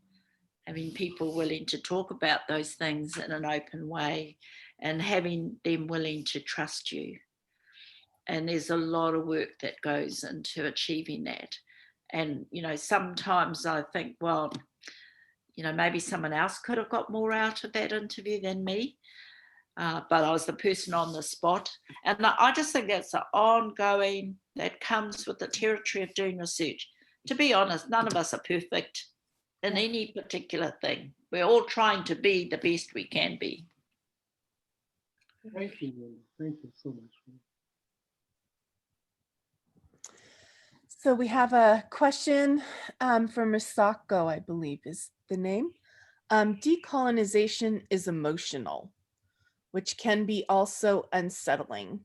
having people willing to talk about those things in an open way, and having them willing to trust you. And there's a lot of work that goes into achieving that. And, you know, sometimes I think, well, you know, maybe someone else could have got more out of that interview than me. But I was the person on the spot. And I just think that's an ongoing, that comes with the territory of doing research. To be honest, none of us are perfect in any particular thing. We're all trying to be the best we can be. Thank you, Wendy. Thank you so much. So we have a question from Risako, I believe is the name. Decolonization is emotional, which can be also unsettling.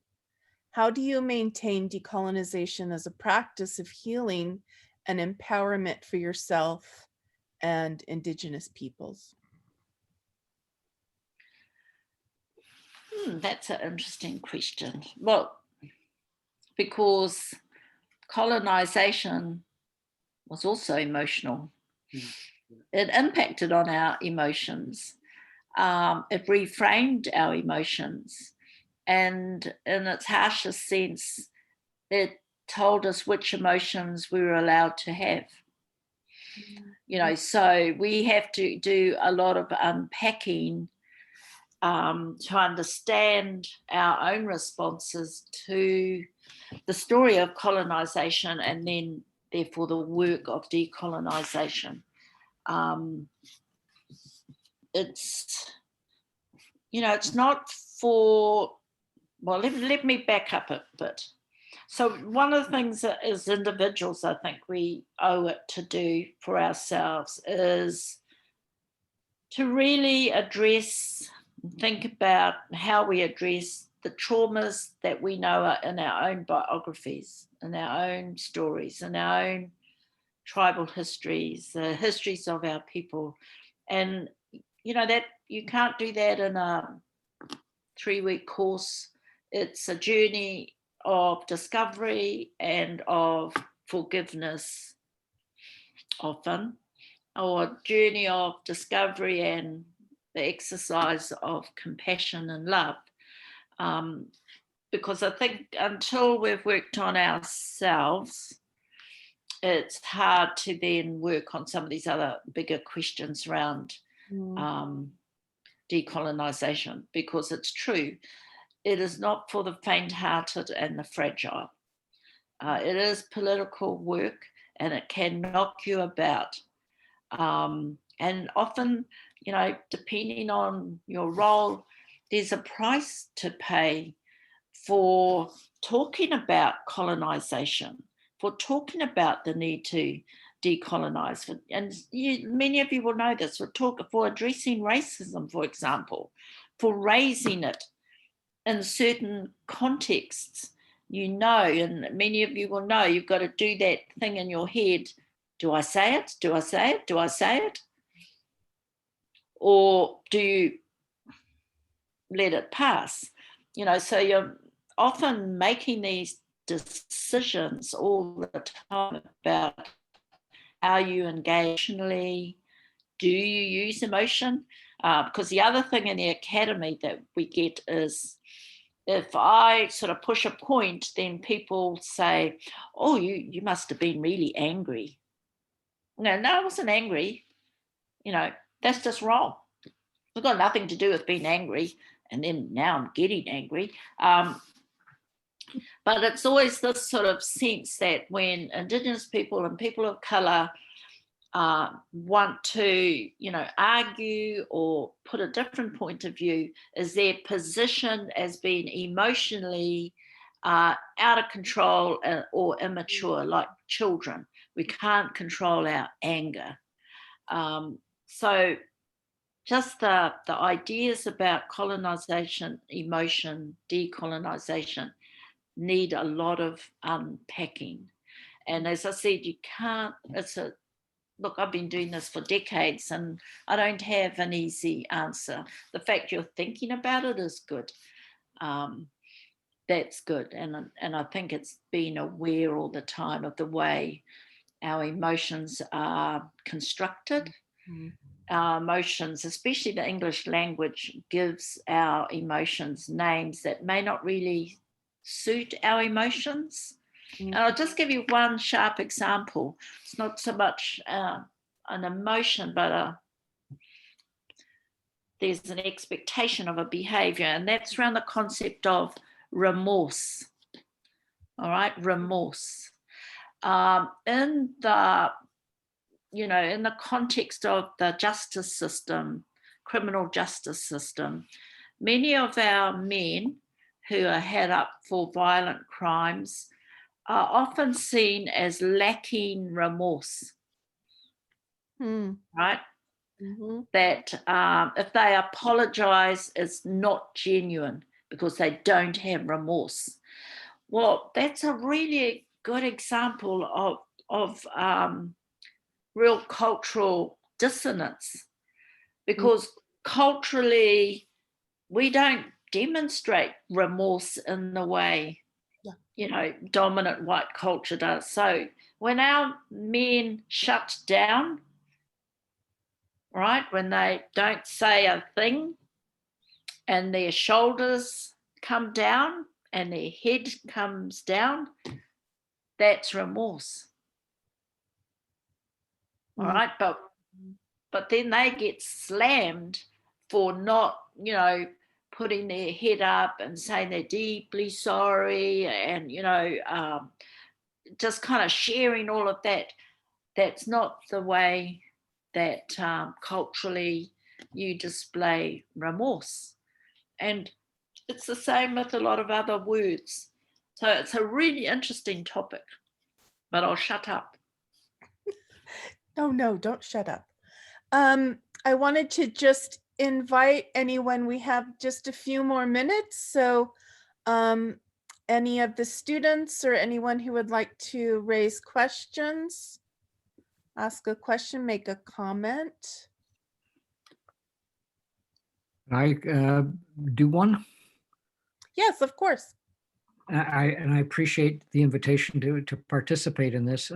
How do you maintain decolonization as a practice of healing and empowerment for yourself and Indigenous peoples? That's an interesting question. Well, because colonization was also emotional. It impacted on our emotions. It reframed our emotions. And in its harshest sense, it told us which emotions we were allowed to have. You know, so we have to do a lot of unpacking to understand our own responses to the story of colonization, and then therefore the work of decolonization. It's, you know, it's not for, well, let me back up a bit. So one of the things that as individuals, I think we owe it to do for ourselves is to really address, think about how we address the traumas that we know are in our own biographies, in our own stories, in our own tribal histories, the histories of our people. And, you know, that you can't do that in a 3-week course. It's a journey of discovery and of forgiveness often, or a journey of discovery and the exercise of compassion and love. Because I think until we've worked on ourselves, it's hard to then work on some of these other bigger questions around decolonization, because it's true, it is not for the faint-hearted and the fragile. It is political work, and it can knock you about. And often, you know, depending on your role, there's a price to pay for talking about colonization, for talking about the need to decolonize. And many of you will know this, for addressing racism, for example, for raising it in certain contexts, you know, and many of you will know, you've got to do that thing in your head. Do I say it? Do I say it? Do I say it? Or do you let it pass? You know, so you're often making these decisions all the time about how you engage emotionally. Do you use emotion? Because the other thing in the academy that we get is if I sort of push a point, then people say, oh, you must have been really angry. No, I wasn't angry. That's just wrong. It's got nothing to do with being angry. And then now I'm getting angry. But it's always this sort of sense that when Indigenous people and people of colour want to, argue or put a different point of view, is their position as being emotionally out of control or immature, like children. We can't control our anger. So just the ideas about colonisation, emotion, decolonisation need a lot of unpacking. And as I said, you can't, look, I've been doing this for decades and I don't have an easy answer. The fact you're thinking about it is good. That's good. And I think it's being aware all the time of the way our emotions are constructed. Mm-hmm. Our emotions, especially the English language, gives our emotions names that may not really suit our emotions. And I'll just give you one sharp example. It's not so much an emotion, but there's an expectation of a behavior, and that's around the concept of remorse. All right, remorse. In the context of the justice system, criminal justice system, many of our men who are held up for violent crimes are often seen as lacking remorse, right? Mm-hmm. That if they apologise, it's not genuine because they don't have remorse. Well, that's a really good example of real cultural dissonance, because culturally we don't demonstrate remorse in the way dominant white culture does. So when our men shut down, right, when they don't say a thing and their shoulders come down and their head comes down, that's remorse. All right, but then they get slammed for not, putting their head up and saying they're deeply sorry and, just kind of sharing all of that. That's not the way that culturally you display remorse. And it's the same with a lot of other words. So it's a really interesting topic, but I'll shut up. No, don't shut up. I wanted to just invite anyone. We have just a few more minutes. So any of the students or anyone who would like to raise questions, ask a question, make a comment. I do one? Yes, of course. I appreciate the invitation to participate in this.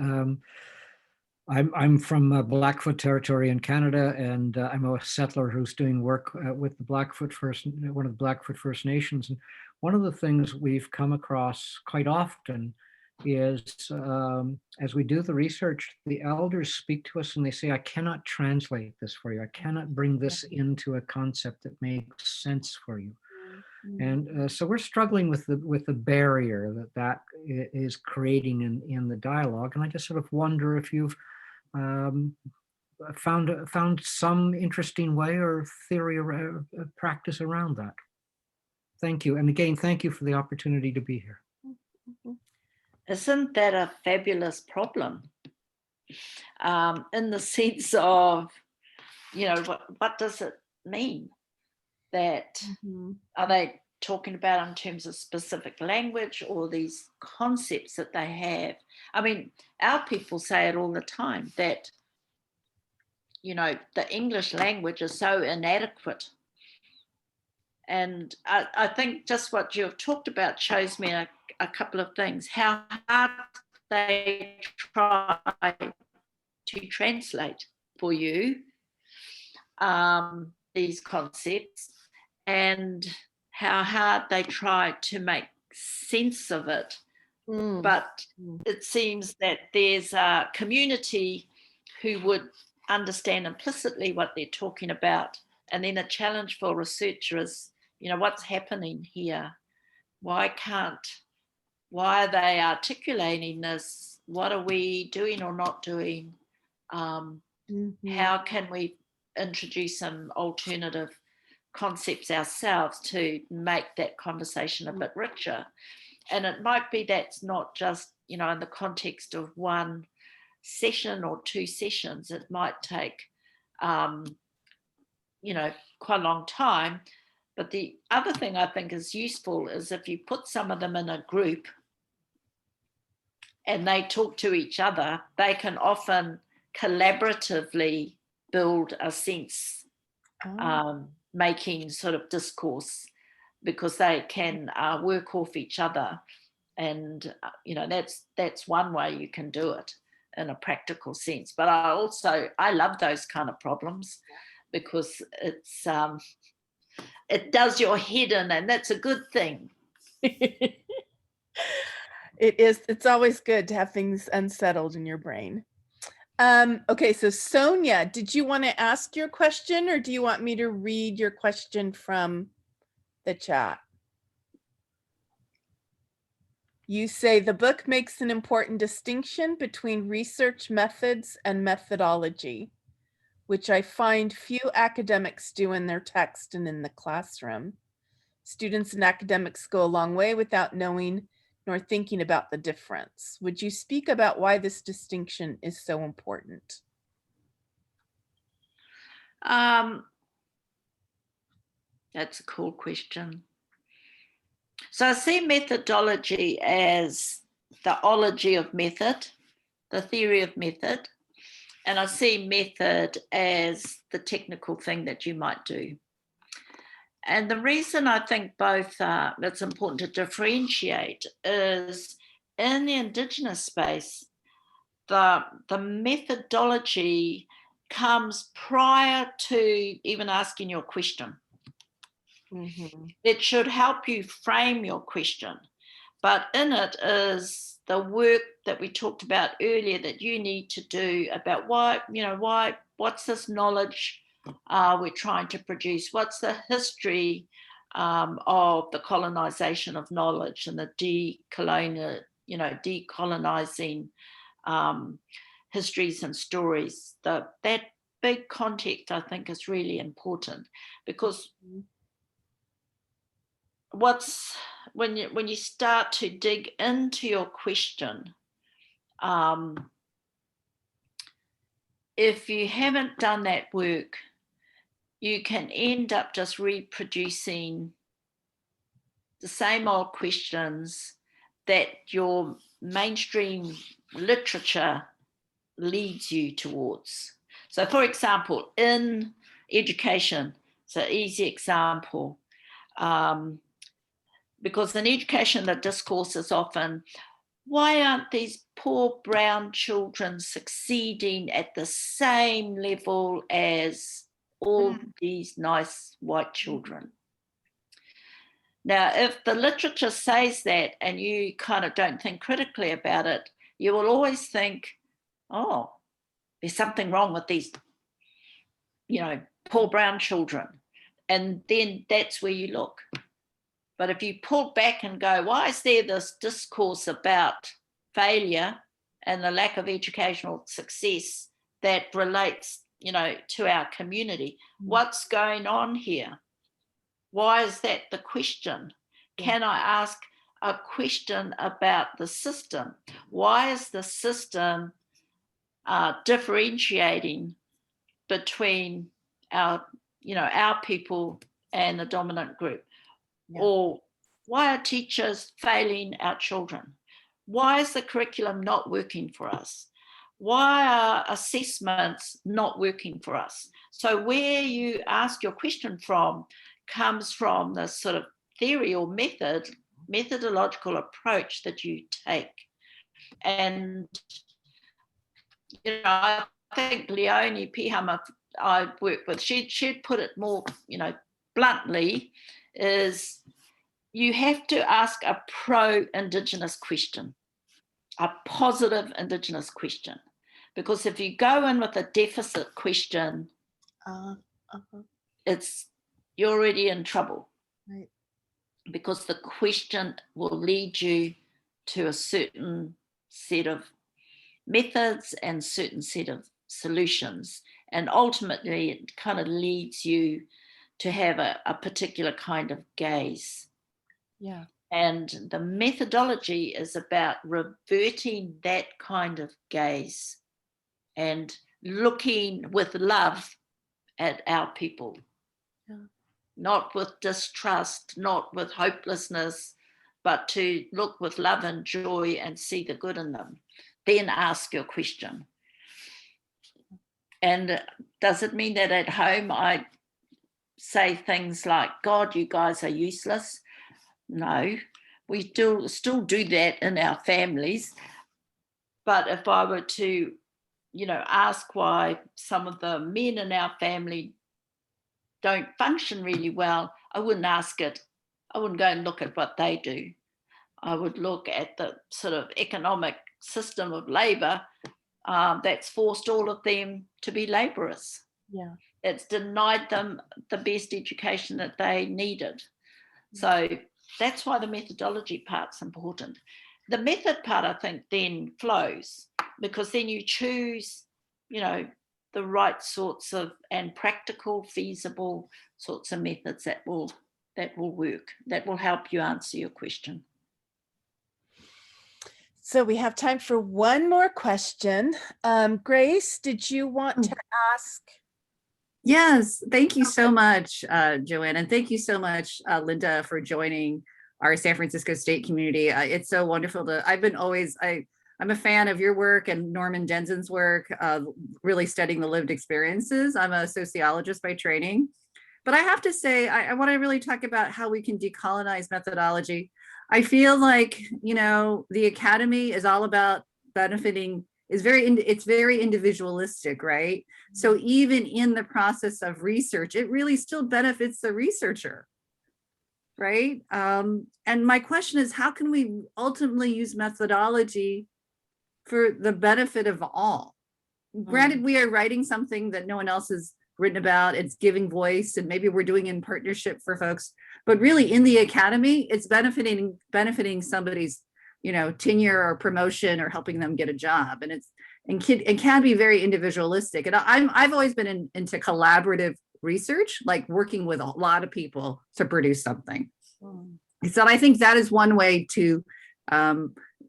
I'm from Blackfoot territory in Canada, and I'm a settler who's doing work with the one of the Blackfoot First Nations. And one of the things we've come across quite often is as we do the research, the elders speak to us and they say, I cannot translate this for you. I cannot bring this into a concept that makes sense for you. And so we're struggling with the barrier that is creating in the dialogue. And I just sort of wonder if you've found some interesting way or theory or practice around that. Thank you. And again, thank you for the opportunity to be here. Isn't that a fabulous problem? In the sense of, what does it mean? That are they talking about in terms of specific language or these concepts that they have? I mean, our people say it all the time that, the English language is so inadequate. And I think just what you've talked about shows me a couple of things, how hard they try to translate for you these concepts, and how hard they try to make sense of it. Mm. But it seems that there's a community who would understand implicitly what they're talking about. And then a challenge for a researcher is, you know, what's happening here? Why are they articulating this? What are we doing or not doing? How can we introduce some alternative concepts ourselves to make that conversation a bit richer? And it might be that's not just, you know, in the context of one session or two sessions. It might take, you know, quite a long time. But the other thing I think is useful is if you put some of them in a group and they talk to each other, they can often collaboratively build a sense making sort of discourse, because they can work off each other. And, you know, that's one way you can do it in a practical sense. But I love those kind of problems, because it does your head in, and that's a good thing. It is. It's always good to have things unsettled in your brain. Okay, so Sonia, did you want to ask your question, or do you want me to read your question from the chat? You say the book makes an important distinction between research methods and methodology, which I find few academics do in their text and in the classroom. Students and academics go a long way without knowing nor thinking about the difference. Would you speak about why this distinction is so important? That's a cool question. So I see methodology as the ology of method, the theory of method, and I see method as the technical thing that you might do. And the reason I think both it's important to differentiate is in the Indigenous space, the methodology comes prior to even asking your question. It should help you frame your question, but in it is the work that we talked about earlier that you need to do about what's this knowledge we're trying to produce, what's the history of the colonization of knowledge and the decolonizing histories and stories. That big context, I think, is really important, because when you start to dig into your question, if you haven't done that work, you can end up just reproducing the same old questions that your mainstream literature leads you towards. So, for example, in education, it's an easy example, because in education, the discourse is often, why aren't these poor brown children succeeding at the same level as all these nice white children? Now, if the literature says that and you kind of don't think critically about it, you will always think, oh, there's something wrong with these, poor brown children. And then that's where you look. But if you pull back and go, why is there this discourse about failure and the lack of educational success that relates, to our community? What's going on here? Why is that the question? Can I ask a question about the system? Why is the system differentiating between our people and the dominant group? Yeah. Or why are teachers failing our children? Why is the curriculum not working for us? Why are assessments not working for us? So where you ask your question from comes from the sort of theory or methodological approach that you take. And, I think Leonie Pihama I worked with, she'd put it more, bluntly, is you have to ask a pro-Indigenous question, a positive Indigenous question. Because if you go in with a deficit question, you're already in trouble. Right. Because the question will lead you to a certain set of methods and certain set of solutions. And ultimately, it kind of leads you to have a particular kind of gaze. Yeah. And the methodology is about reverting that kind of gaze and looking with love at our people. Yeah. Not with distrust, not with hopelessness, but to look with love and joy and see the good in them. Then ask your question. And does it mean that at home I say things like, God, you guys are useless? No, we still do that in our families. But if I were to, ask why some of the men in our family don't function really well, I wouldn't ask it. I wouldn't go and look at what they do. I would look at the sort of economic system of labor that's forced all of them to be laborers. Yeah. It's denied them the best education that they needed. So that's why the methodology part's important. The method part, I think, then flows, because then you choose, the right sorts of and practical, feasible sorts of methods that will work, that will help you answer your question. So we have time for one more question. Grace, did you want to ask? Yes, thank you so much, Joanne, and thank you so much, Linda, for joining our San Francisco State community. It's so wonderful I'm a fan of your work and Norman Denzin's work, really studying the lived experiences. I'm a sociologist by training, but I have to say, I want to really talk about how we can decolonize methodology. I feel like, the academy is all about benefiting, it's very individualistic, right? So even in the process of research, it really still benefits the researcher, right? And my question is, how can we ultimately use methodology for the benefit of all? Granted, we are writing something that no one else has written about, it's giving voice, and maybe we're doing in partnership for folks, but really in the academy, it's benefiting somebody's, tenure or promotion or helping them get a job. And it can be very individualistic. And I've always been into collaborative research, like working with a lot of people to produce something. So I think that is one way to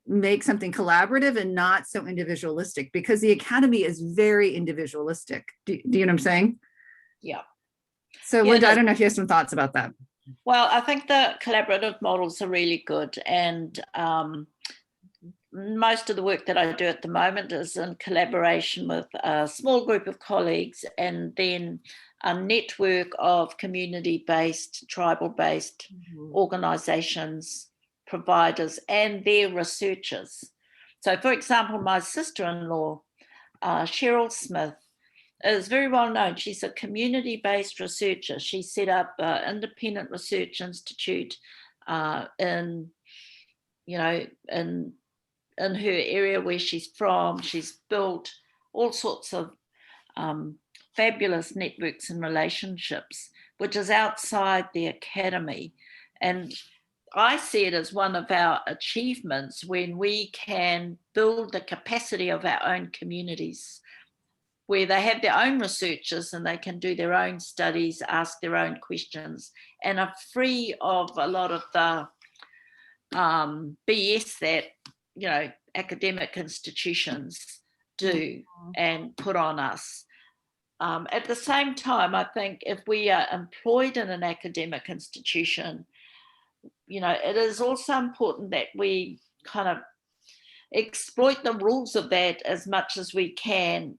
make something collaborative and not so individualistic, because the academy is very individualistic. Do you know what I'm saying? Yeah. So Linda, I don't know if you have some thoughts about that. Well, I think the collaborative models are really good. And most of the work that I do at the moment is in collaboration with a small group of colleagues, and then a network of community-based, tribal-based organizations, providers, and their researchers. So, for example, my sister-in-law, Cheryl Smith, is very well known. She's a community-based researcher. She set up an independent research institute in her area where she's from. She's built all sorts of fabulous networks and relationships, which is outside the academy. And I see it as one of our achievements when we can build the capacity of our own communities, where they have their own researchers and they can do their own studies, ask their own questions, and are free of a lot of the BS that, academic institutions do and put on us. At the same time, I think if we are employed in an academic institution, it is also important that we kind of exploit the rules of that as much as we can,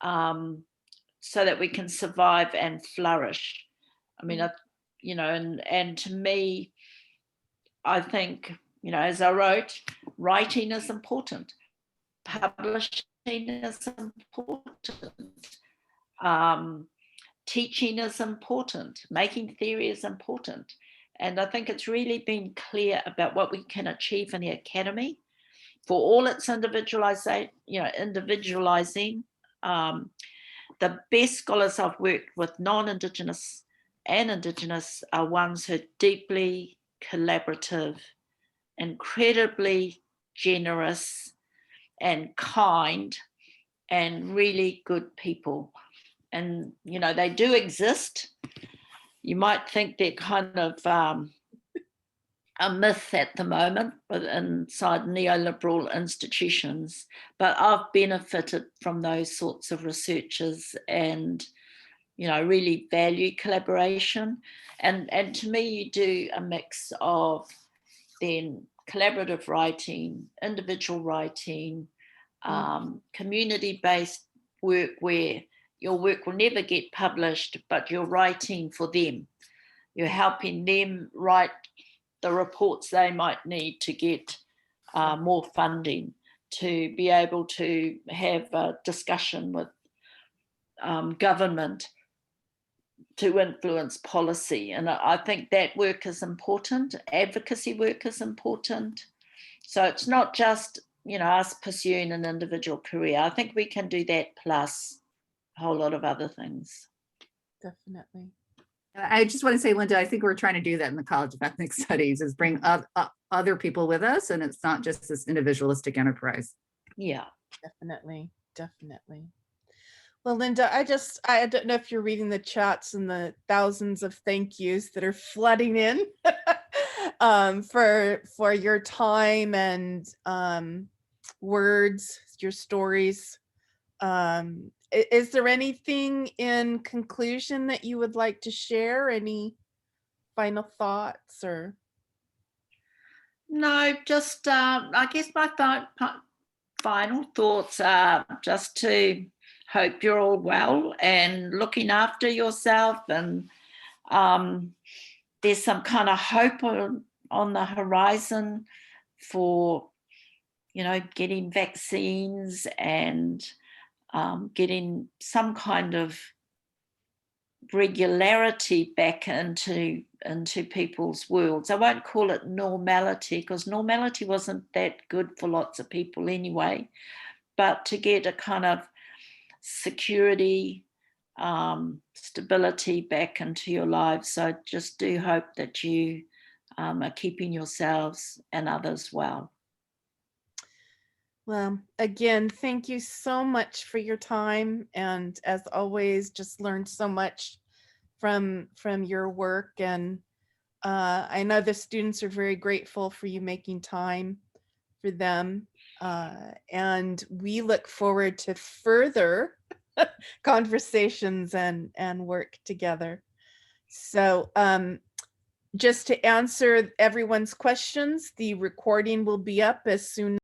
so that we can survive and flourish. I mean, and to me, I think, as I wrote, writing is important, publishing is important, teaching is important, making theory is important. And I think it's really been clear about what we can achieve in the academy for all its individualizing. The best scholars I've worked with, non-Indigenous and Indigenous, are ones who are deeply collaborative, incredibly generous and kind, and really good people. And, they do exist. You might think they're kind of a myth at the moment inside neoliberal institutions, but I've benefited from those sorts of researchers and, really value collaboration. And to me, you do a mix of then collaborative writing, individual writing, community-based work where your work will never get published, but you're writing for them. You're helping them write the reports they might need to get more funding, to be able to have a discussion with government to influence policy. And I think that work is important. Advocacy work is important. So it's not just, us pursuing an individual career. I think we can do that plus a whole lot of other things. Definitely. I just want to say, Linda, I think we're trying to do that in the College of Ethnic Studies, is bring other people with us, and it's not just this individualistic enterprise. Yeah. Definitely. Well, Linda, I don't know if you're reading the chats and the thousands of thank yous that are flooding in for your time and words, your stories. Is there anything in conclusion that you would like to share? Any final thoughts or? No, just I guess my final thoughts are just to hope you're all well and looking after yourself, and there's some kind of hope on the horizon for, getting vaccines and getting some kind of regularity back into people's worlds. I won't call it normality, because normality wasn't that good for lots of people anyway, but to get a kind of security, stability back into your lives. So just do hope that you are keeping yourselves and others well. Well, again, thank you so much for your time. And as always, just learned so much from your work. And I know the students are very grateful for you making time for them. And we look forward to further conversations and work together. So just to answer everyone's questions, the recording will be up as soon